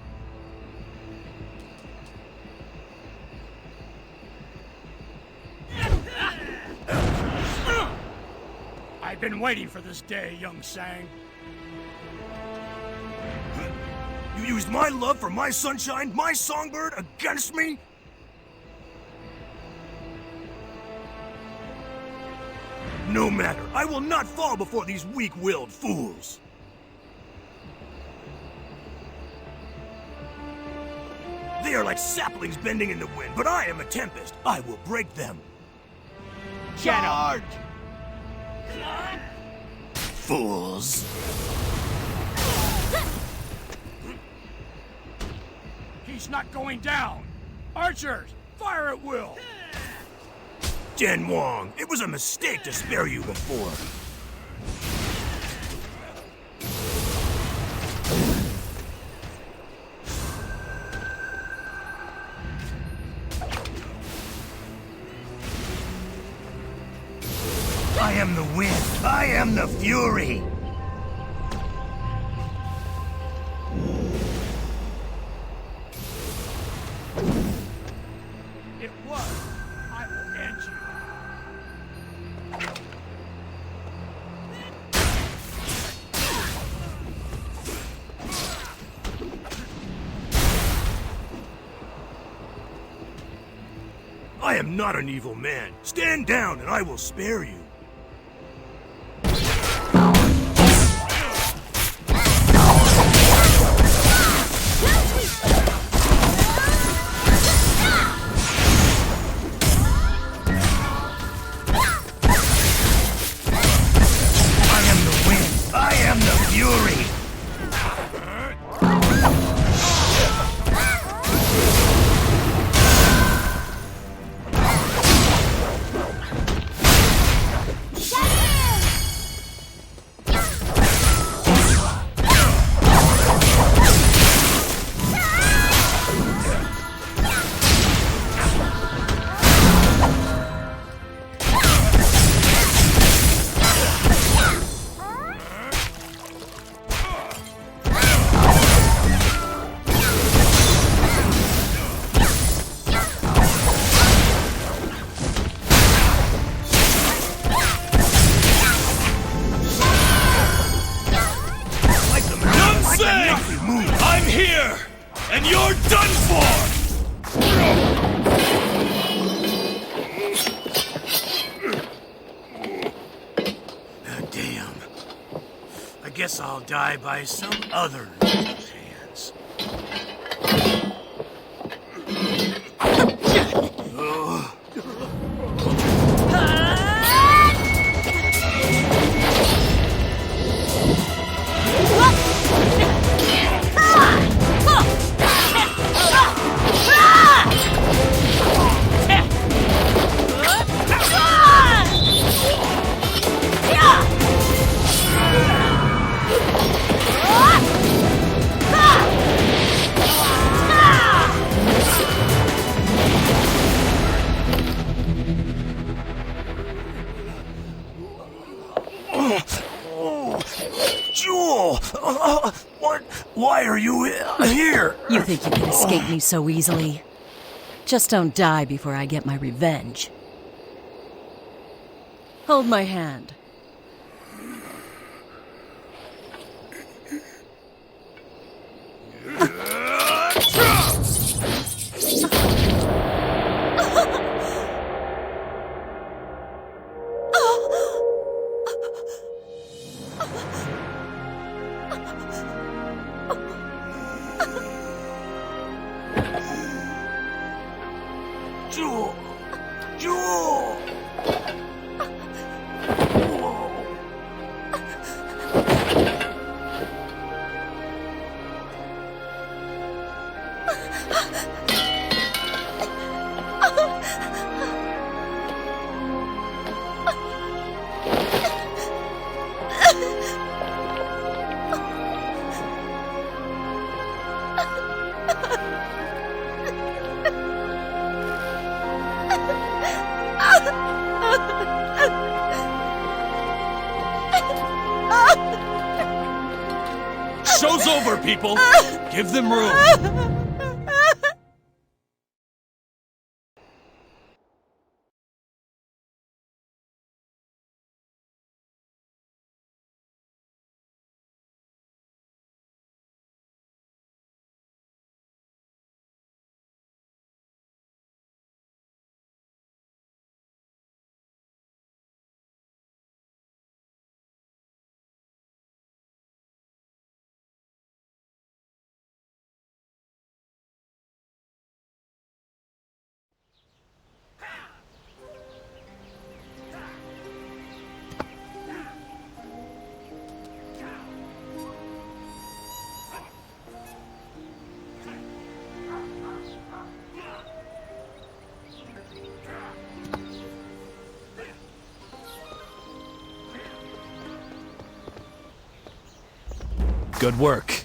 I've been waiting for this day, Young Sang. You used my love for my sunshine, my songbird, against me? No matter. I will not fall before these weak-willed fools. They are like saplings bending in the wind, but I am a tempest. I will break them. Charge! Fools. He's not going down. Archers, fire at will. Jen Wong, it was a mistake to spare you before. I am the wind. I am the fury. It was. I will end you. I am not an evil man. Stand down and I will spare you. I'm here, and you're done for! Damn. I guess I'll die by some other hands. Jewel! What? Why are you here? You think you can escape me so easily? Just don't die before I get my revenge. Hold my hand. Jewel! Jewel! people. Give them room. Good work.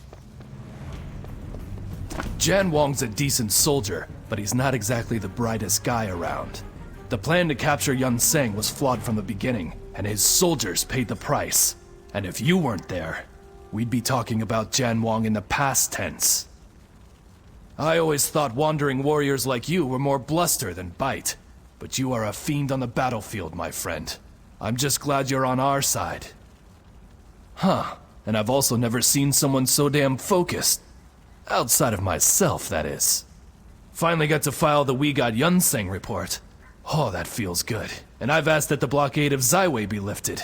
Jan Wong's a decent soldier, but he's not exactly the brightest guy around. The plan to capture Yun Seng was flawed from the beginning, and his soldiers paid the price. And if you weren't there, we'd be talking about Jan Wong in the past tense. I always thought wandering warriors like you were more bluster than bite, but you are a fiend on the battlefield, my friend. I'm just glad you're on our side. Huh. And I've also never seen someone so damn focused. Outside of myself, that is. Finally got to file the We Got Yun Seng report. Oh, that feels good. And I've asked that the blockade of Zyway be lifted.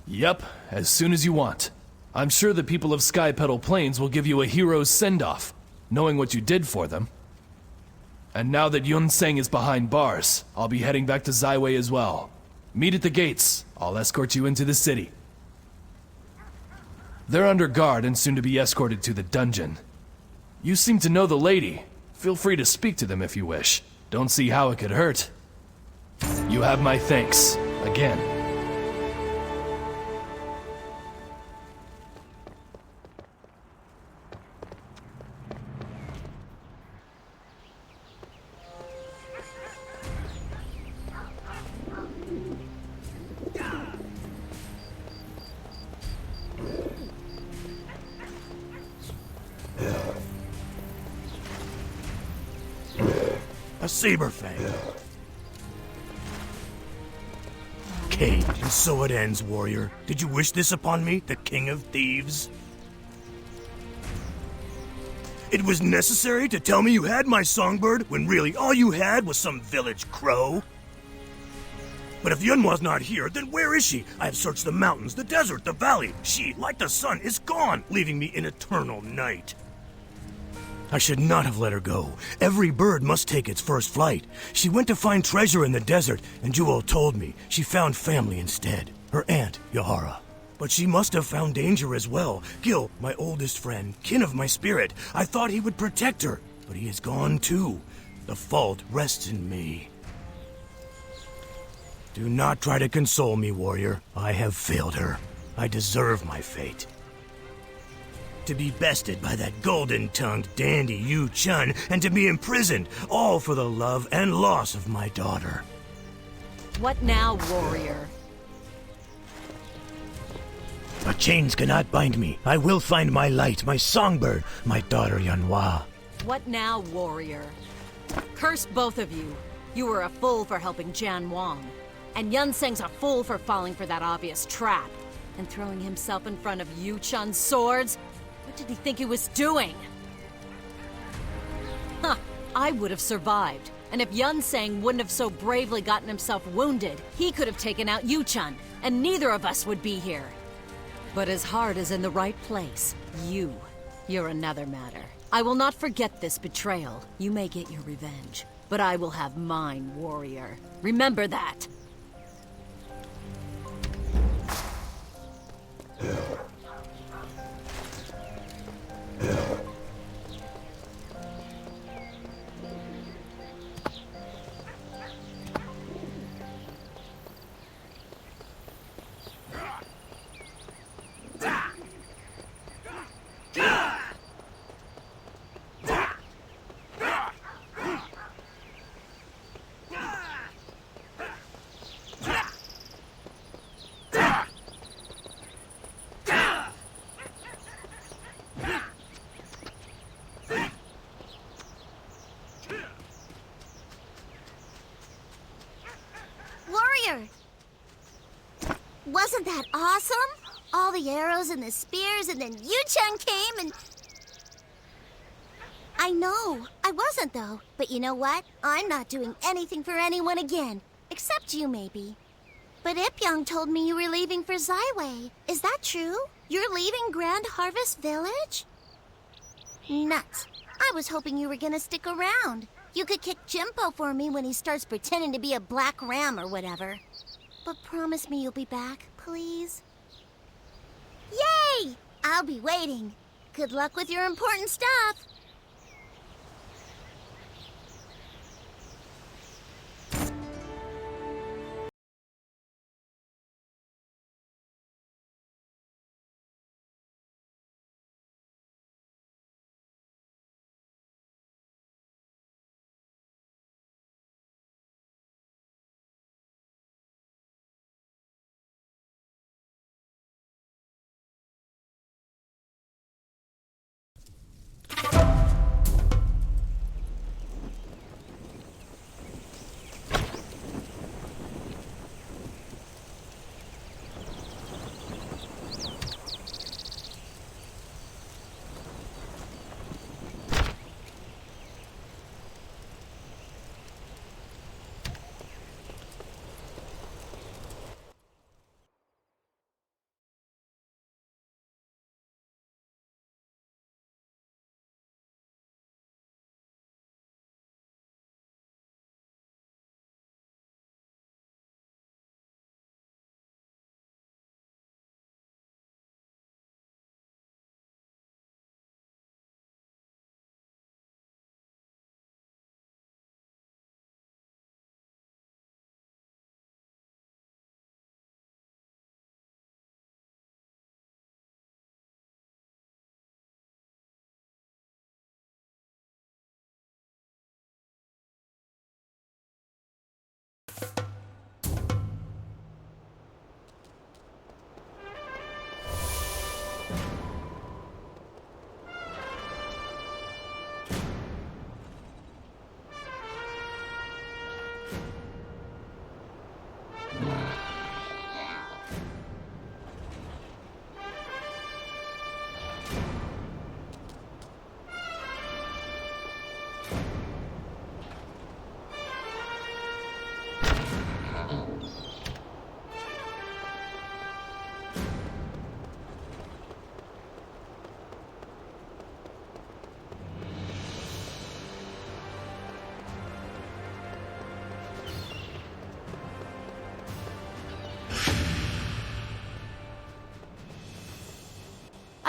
Yep, as soon as you want. I'm sure the people of Sky Petal Plains will give you a hero's send-off, knowing what you did for them. And now that Yun Seng is behind bars, I'll be heading back to Zyway as well. Meet at the gates. I'll escort you into the city. They're under guard and soon to be escorted to the dungeon. You seem to know the lady. Feel free to speak to them if you wish. Don't see how it could hurt. You have my thanks, again. A saber fang. Kate, and so it ends, warrior. Did you wish this upon me, the king of thieves? It was necessary to tell me you had my songbird when really all you had was some village crow? But if Yun was not here, then where is she? I have searched the mountains, the desert, the valley. She, like the sun, is gone, leaving me in eternal night. I should not have let her go. Every bird must take its first flight. She went to find treasure in the desert, and Jewel told me she found family instead. Her aunt, Yahara. But she must have found danger as well. Gil, my oldest friend, kin of my spirit, I thought he would protect her, but he is gone too. The fault rests in me. Do not try to console me, warrior. I have failed her. I deserve my fate. To be bested by that golden-tongued dandy Yu Chun, and to be imprisoned, all for the love and loss of my daughter. What now, warrior? But chains cannot bind me. I will find my light, my songbird, my daughter Yanhua. What now, warrior? Curse both of you. You were a fool for helping Jan Wong. And Yun Seng's a fool for falling for that obvious trap. And throwing himself in front of Yu Chun's swords? What did he think he was doing? Huh, I would have survived. And if Yun Seng wouldn't have so bravely gotten himself wounded, he could have taken out Yu Chun, and neither of us would be here. But his heart is in the right place. You're another matter. I will not forget this betrayal. You may get your revenge, but I will have mine, warrior. Remember that. fire. Wasn't that awesome? All the arrows and the spears, and then Yu-chan came and... I know, I wasn't though. But you know what? I'm not doing anything for anyone again. Except you, maybe. But Ipyong told me you were leaving for Zaiwei. Is that true? You're leaving Grand Harvest Village? Nuts. I was hoping you were gonna stick around. You could kick Jimbo for me when he starts pretending to be a black ram or whatever. But promise me you'll be back, please? Yay! I'll be waiting. Good luck with your important stuff.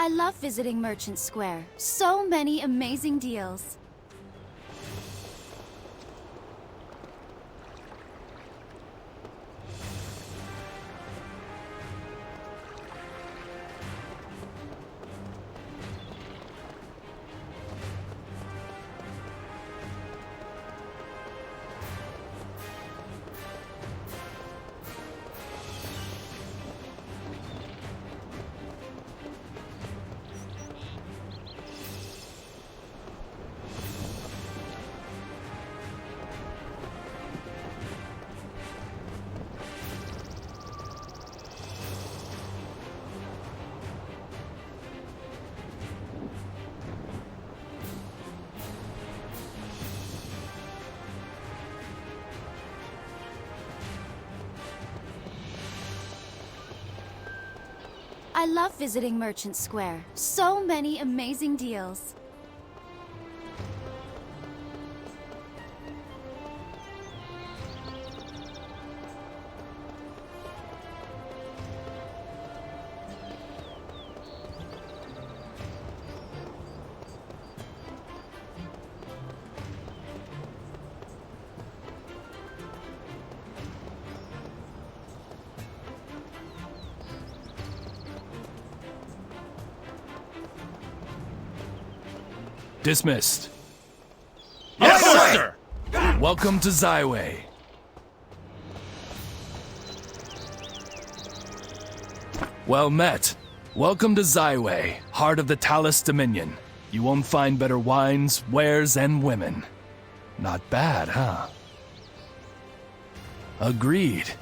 I love visiting Merchant Square. So many amazing deals. I love visiting Merchant Square. So many amazing deals. Dismissed. Yes, sir! Welcome to Zaiwei. Well met. Welcome to Zaiwei, heart of the Talus Dominion. You won't find better wines, wares, and women. Not bad, huh? Agreed.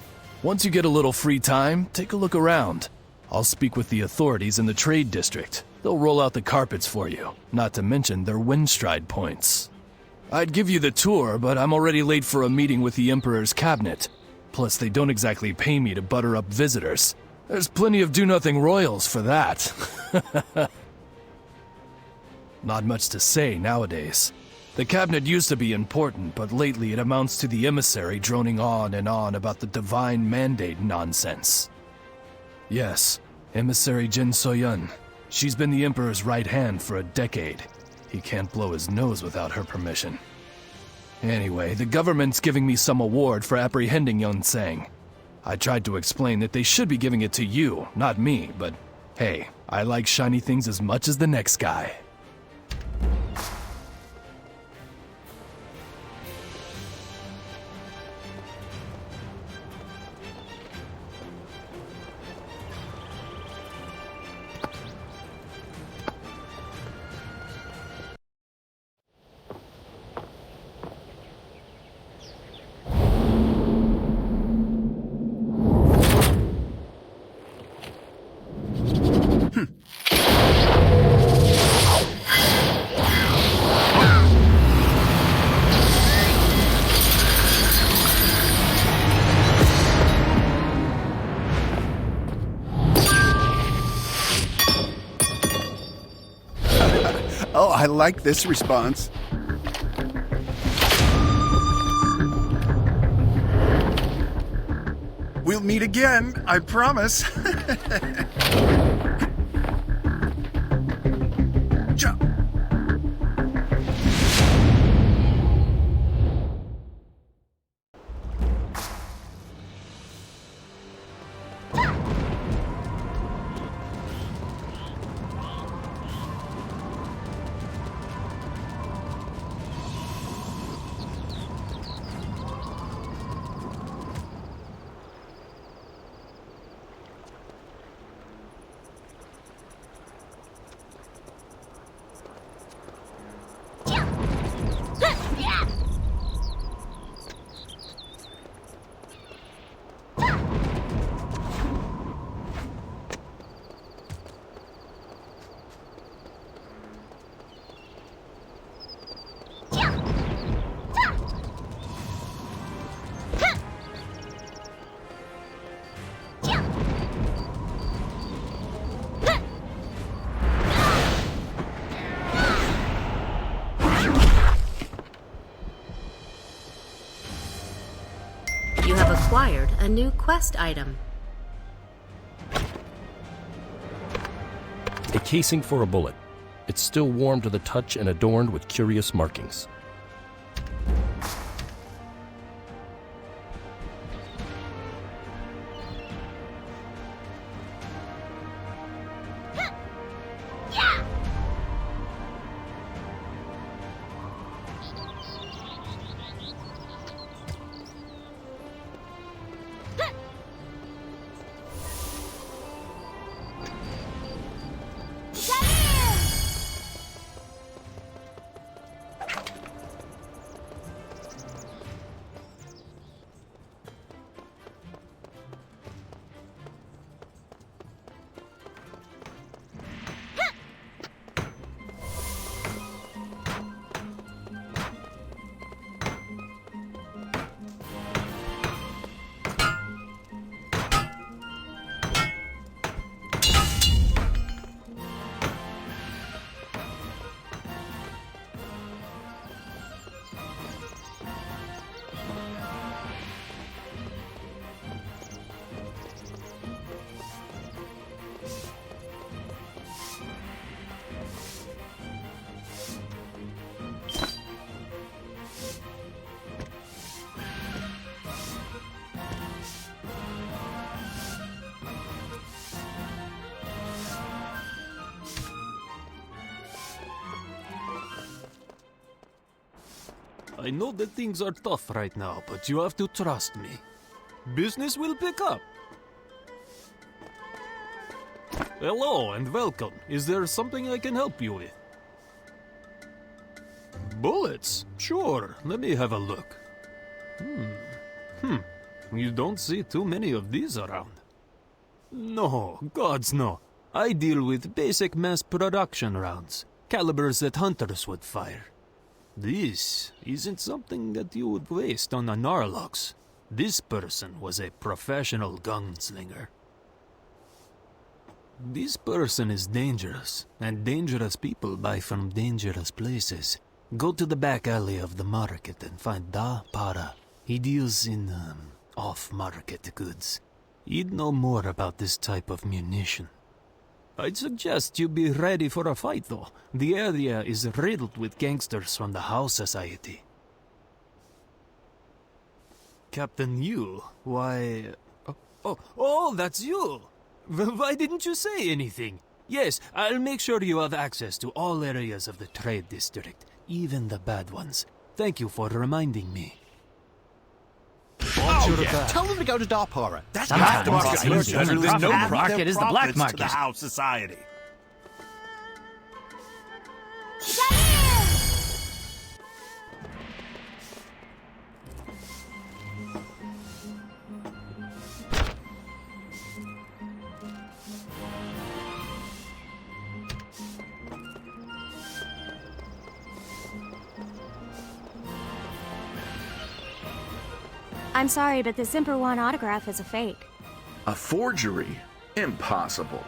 Once you get a little free time, take a look around. I'll speak with the authorities in the trade district. They'll roll out the carpets for you, not to mention their windstride points. I'd give you the tour, but I'm already late for a meeting with the Emperor's cabinet. Plus, they don't exactly pay me to butter up visitors. There's plenty of do-nothing royals for that. Not much to say nowadays. The cabinet used to be important, but lately it amounts to the emissary droning on and on about the divine mandate nonsense. Yes, Emissary Jin Soyun. She's been the Emperor's right hand for a decade. He can't blow his nose without her permission. Anyway, the government's giving me some award for apprehending Yun Sang. I tried to explain that they should be giving it to you, not me, but hey, I like shiny things as much as the next guy. Oh, I like this response. We'll meet again, I promise. Jump. You have acquired a new quest item. A casing for a bullet. It's still warm to the touch and adorned with curious markings. I know that things are tough right now, but you have to trust me. Business will pick up. Hello and welcome. Is there something I can help you with? Bullets? Sure, let me have a look. You don't see too many of these around. No, gods no. I deal with basic mass production rounds, calibers that hunters would fire. This isn't something that you would waste on a Narlox. This person was a professional gunslinger. This person is dangerous, and dangerous people buy from dangerous places. Go to the back alley of the market and find Da Para. He deals in, off-market goods. He'd know more about this type of munition. I'd suggest you be ready for a fight, though. The area is riddled with gangsters from the House Society. Captain Yu, why... Oh, that's you! Why didn't you say anything? Yes, I'll make sure you have access to all areas of the trade district, even the bad ones. Thank you for reminding me. Tell them to go to Darpara. That's not not the market. market. No market is the black To market. the House Society. I'm sorry, but this Emperor One autograph is a fake. A forgery? Impossible.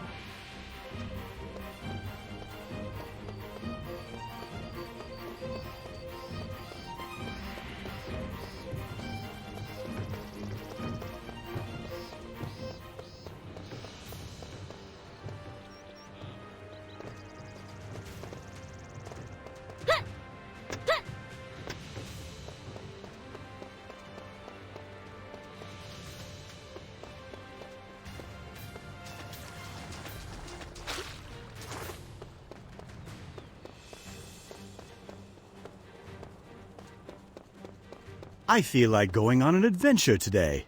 I feel like going on an adventure today.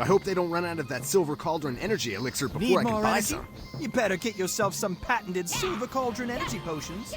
I hope they don't run out of that Silver Cauldron energy elixir before I can buy some. You better get yourself some patented Silver Cauldron energy potions.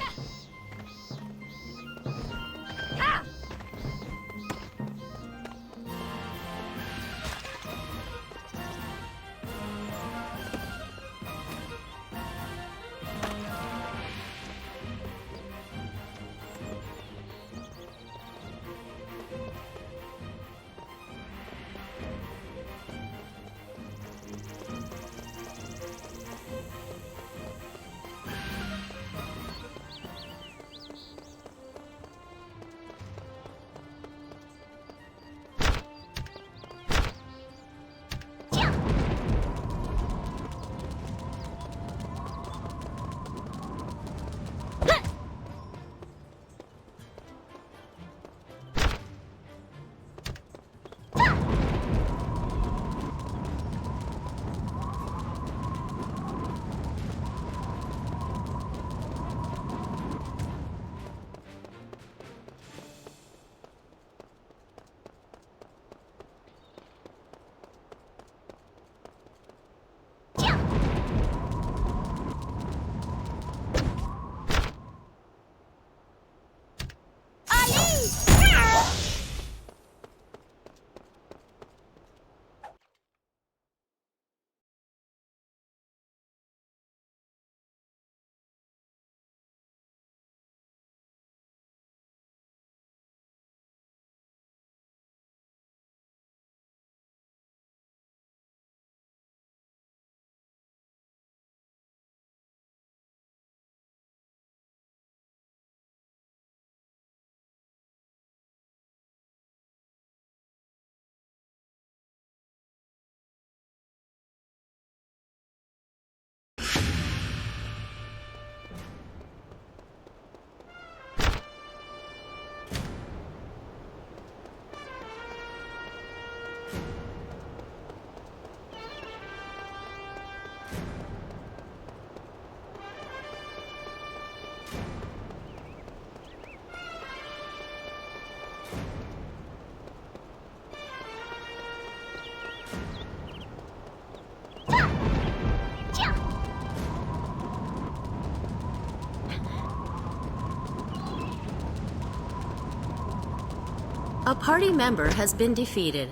A party member has been defeated.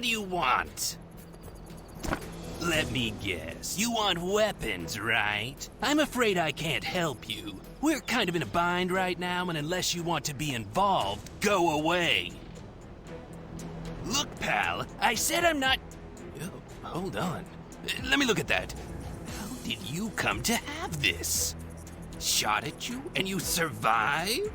What do you want? Let me guess. You want weapons, right? I'm afraid I can't help you. We're kind of in a bind right now, and unless you want to be involved, go away. Look, pal, I said I'm not... Oh, hold on. Let me look at that. How did you come to have this? Shot at you, and you survived?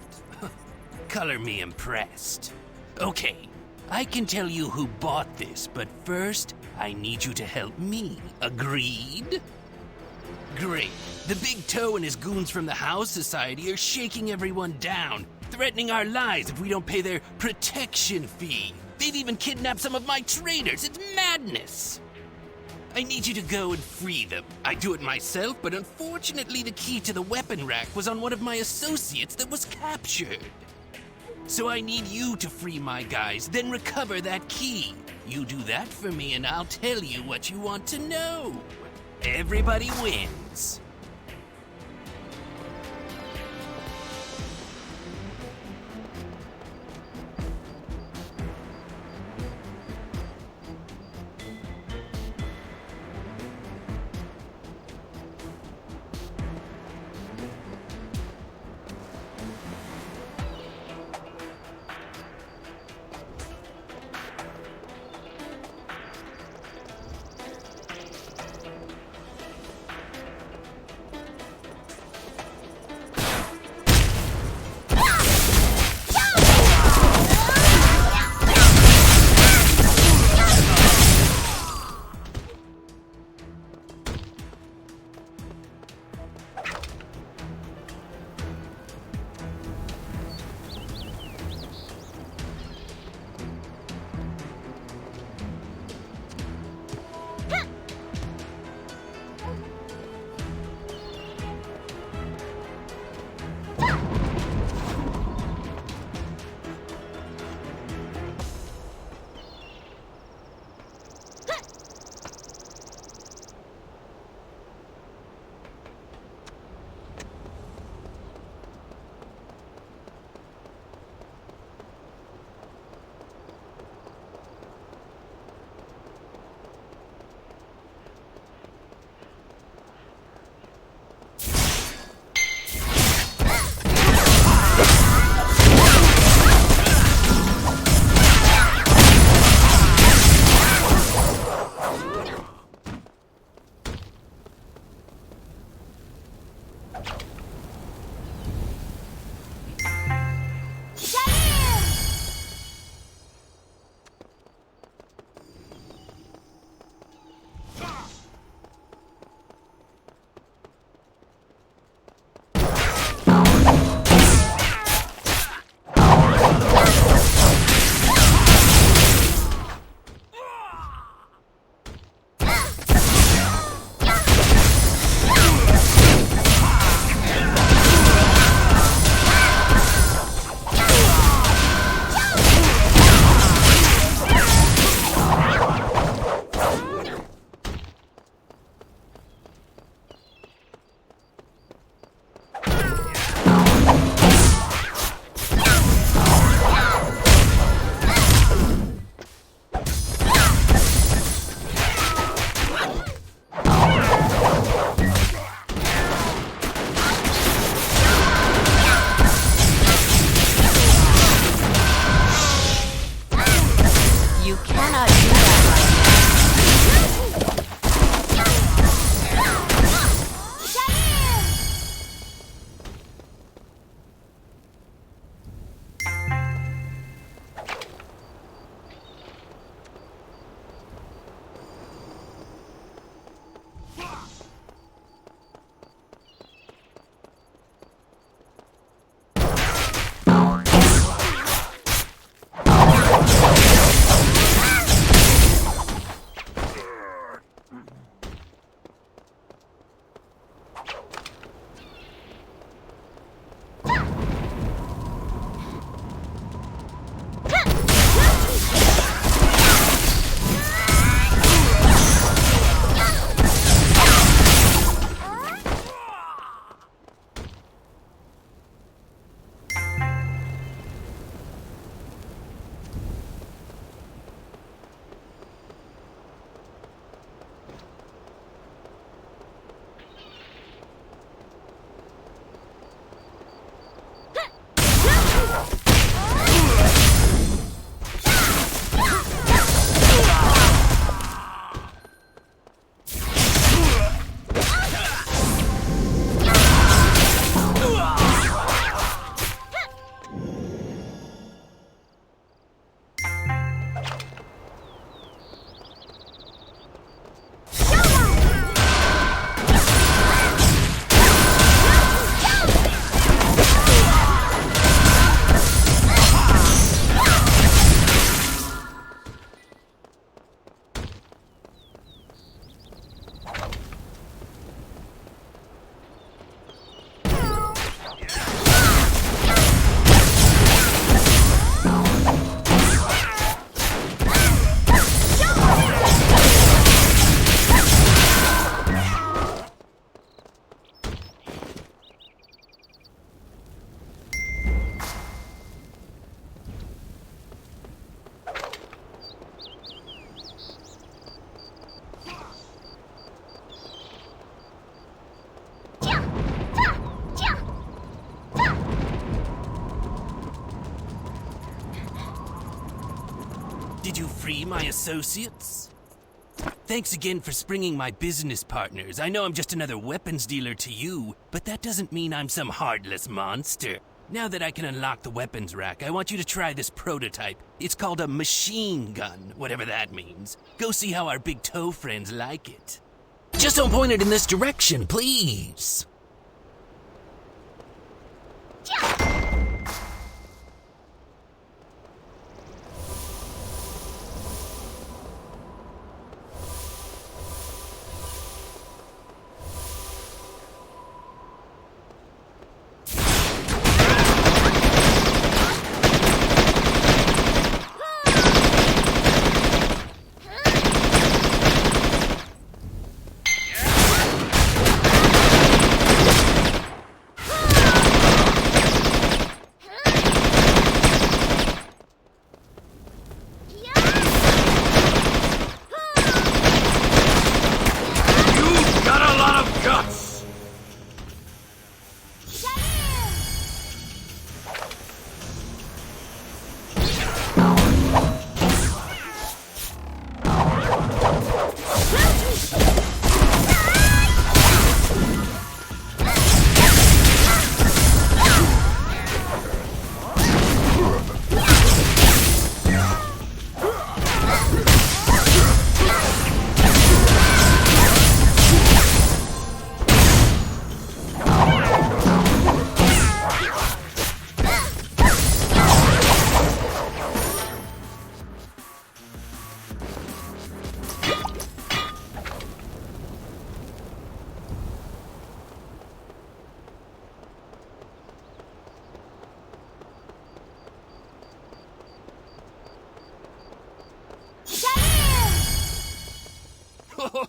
Color me impressed. Okay. I can tell you who bought this, but first, I need you to help me. Agreed? Great. The Big Toe and his goons from the House Society are shaking everyone down, threatening our lives if we don't pay their protection fee. They've even kidnapped some of my traders. It's madness. I need you to go and free them. I'd do it myself, but unfortunately the key to the weapon rack was on one of my associates that was captured. So I need you to free my guys, then recover that key. You do that for me and I'll tell you what you want to know. Everybody wins. Did you free my associates? Thanks again for springing my business partners. I know I'm just another weapons dealer to you, but that doesn't mean I'm some heartless monster. Now that I can unlock the weapons rack, I want you to try this prototype. It's called a machine gun, whatever that means. Go see how our big toe friends like it. Just don't point it in this direction, please.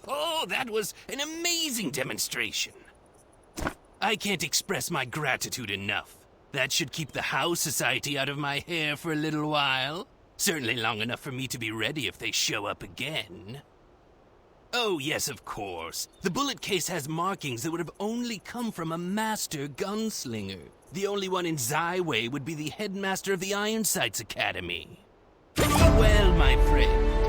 Oh, that was an amazing demonstration. I can't express my gratitude enough. That should keep the House Society out of my hair for a little while. Certainly long enough for me to be ready if they show up again. Oh, yes, of course. The bullet case has markings that would have only come from a master gunslinger. The only one in Zyway would be the headmaster of the Ironsights Academy. Well, my friend.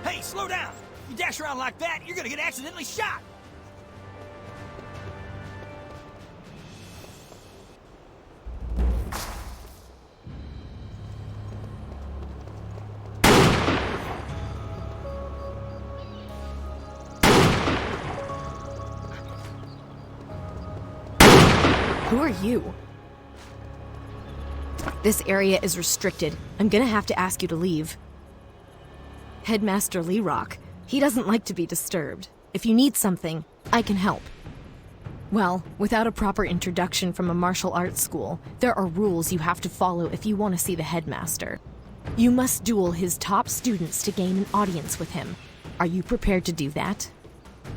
Hey, slow down! You dash around like that, you're gonna get accidentally shot! Who are you? This area is restricted. I'm gonna have to ask you to leave. Headmaster Lee Rock, He doesn't like to be disturbed. If you need something, I can help. Well, without a proper introduction from a martial arts school, there are rules you have to follow if you want to see the headmaster. You must duel his top students to gain an audience with him. Are you prepared to do that?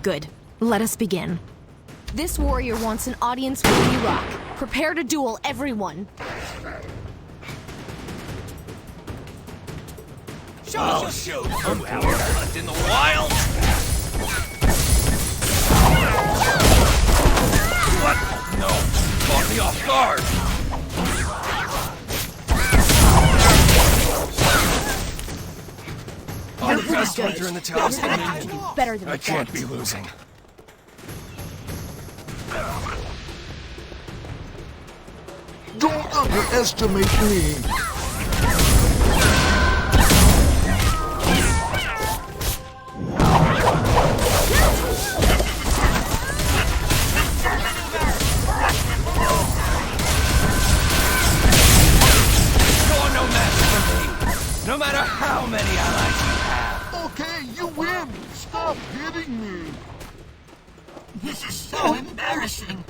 Good. Let us begin. This warrior wants an audience with Lerock. Prepare to duel, everyone. Shoot! I'm out in the wild! What? No! Caught me off guard! I'm the best hunter in the town. Better than I can't be losing. Don't underestimate me. You're no match for me, no matter how many allies you have. Okay, you win. Stop hitting me. This is so embarrassing.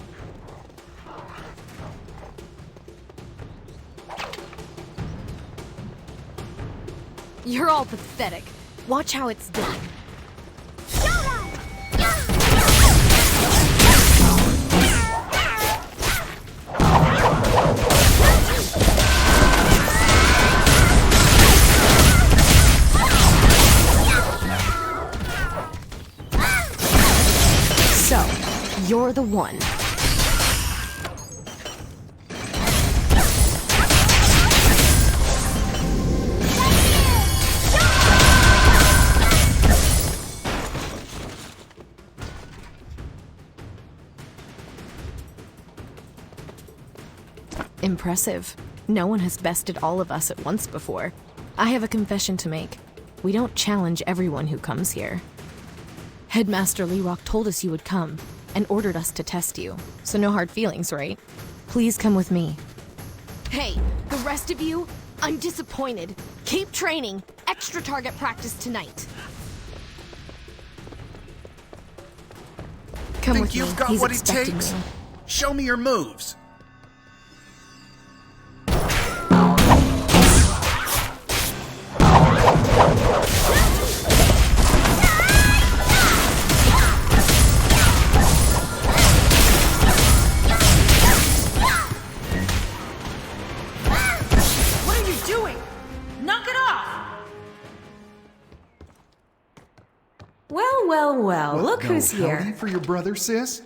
You're all pathetic. Watch how it's done. So, you're the one. Impressive. No one has bested all of us at once before. I have a confession to make. We don't challenge everyone who comes here. Headmaster Lerock told us you would come, and ordered us to test you. So no hard feelings, right? Please come with me. Hey, the rest of you, I'm disappointed. Keep training. Extra target practice tonight. Come Think with you've me. got He's what it expecting takes? you. Show me your moves. What are you doing? Knock it off! Well, look no who's here. howdy for your brother, sis.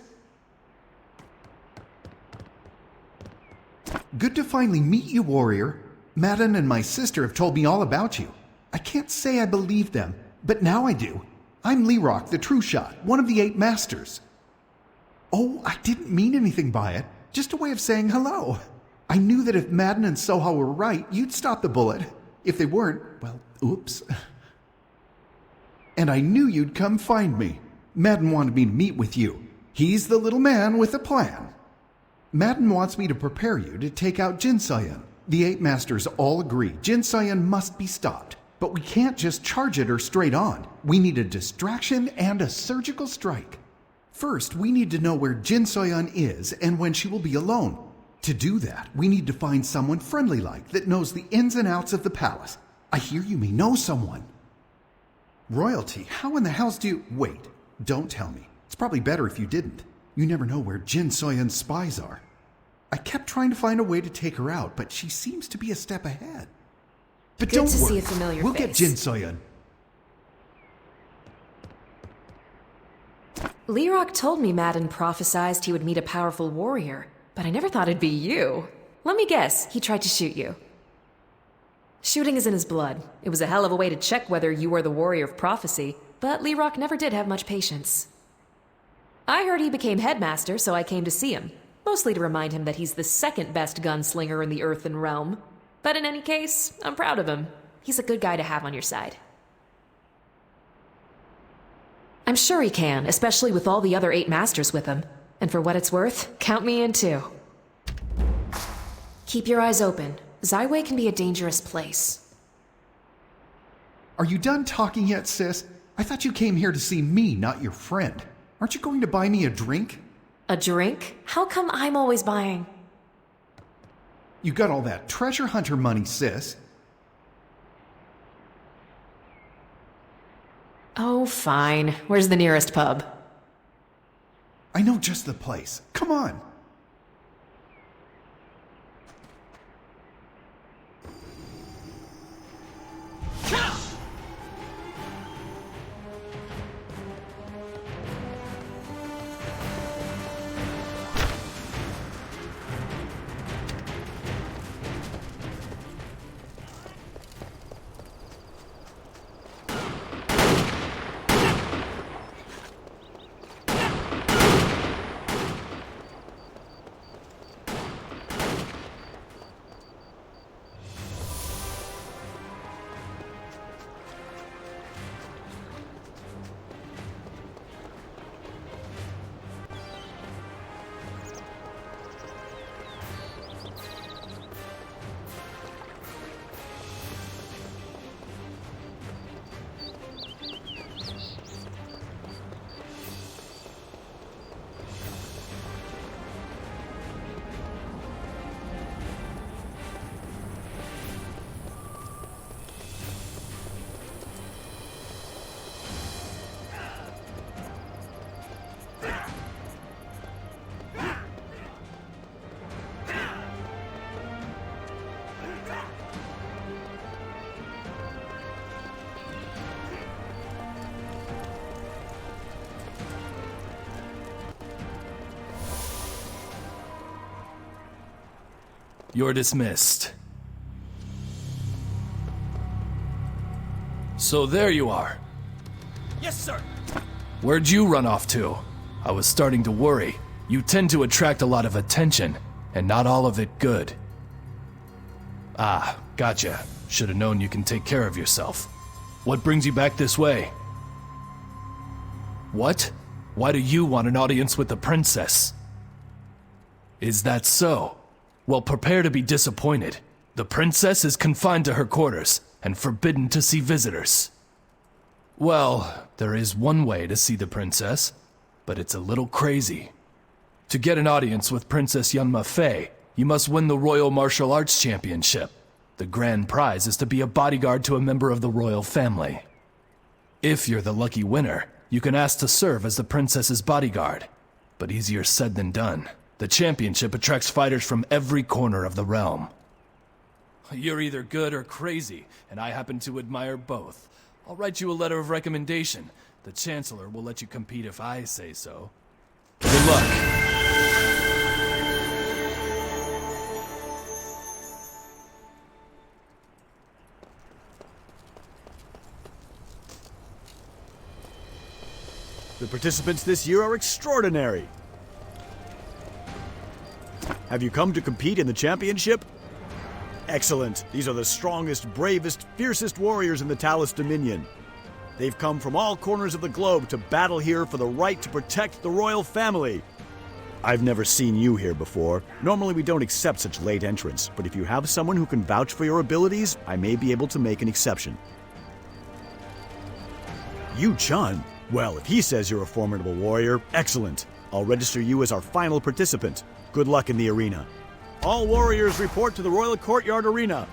Good to finally meet you, warrior. Madden and my sister have told me all about you. I can't say I believe them, but now I do. I'm Lerock, the True Shot, one of the 8 masters. Oh, I didn't mean anything by it. Just a way of saying hello. I knew that if Madden and Soha were right, you'd stop the bullet. If they weren't, well, oops. And I knew you'd come find me. Madden wanted me to meet with you. He's the little man with a plan. Madden wants me to prepare you to take out Jinsoyan. The 8 masters all agree Jinsoyan must be stopped. But we can't just charge at her straight on. We need a distraction and a surgical strike. First, we need to know where Jinsoyan is and when she will be alone. To do that, we need to find someone friendly-like that knows the ins and outs of the palace. I hear you may know someone. Royalty, how in the hells do you... Wait, don't tell me. It's probably better if you didn't. You never know where Jinsoyan's spies are. I kept trying to find a way to take her out, but she seems to be a step ahead. But Good don't to worry, see a familiar we'll face. get Jinsoyan. Lerock told me Madden prophesized he would meet a powerful warrior, but I never thought it'd be you. Let me guess, he tried to shoot you. Shooting is in his blood. It was a hell of a way to check whether you were the warrior of prophecy, but Lerock never did have much patience. I heard he became headmaster, so I came to see him, mostly to remind him that he's the second best gunslinger in the Earthen Realm. But in any case, I'm proud of him. He's a good guy to have on your side. I'm sure he can, especially with all the other 8 masters with him. And for what it's worth, count me in too. Keep your eyes open. Zyway can be a dangerous place. Are you done talking yet, sis? I thought you came here to see me, not your friend. Aren't you going to buy me a drink? A drink? How come I'm always buying? You got all that treasure hunter money, sis. Oh, fine. Where's the nearest pub? I know just the place. Come on. You're dismissed. So there you are. Yes, sir. Where'd you run off to? I was starting to worry. You tend to attract a lot of attention, and not all of it good. Ah, gotcha. Should have known you can take care of yourself. What brings you back this way? What? Why do you want an audience with the princess? Is that so? Well, prepare to be disappointed. The princess is confined to her quarters and forbidden to see visitors. Well, there is one way to see the princess, but it's a little crazy. To get an audience with Princess Yunma Fei, you must win the Royal Martial Arts Championship. The grand prize is to be a bodyguard to a member of the royal family. If you're the lucky winner, you can ask to serve as the princess's bodyguard. But easier said than done. The championship attracts fighters from every corner of the realm. You're either good or crazy, and I happen to admire both. I'll write you a letter of recommendation. The Chancellor will let you compete if I say so. Good luck. The participants this year are extraordinary. Have you come to compete in the championship? Excellent. These are the strongest, bravest, fiercest warriors in the Talus Dominion. They've come from all corners of the globe to battle here for the right to protect the royal family. I've never seen you here before. Normally we don't accept such late entrants, but if you have someone who can vouch for your abilities, I may be able to make an exception. Yu Chun? Well, if he says you're a formidable warrior, excellent. I'll register you as our final participant. Good luck in the arena. All warriors report to the Royal Courtyard Arena.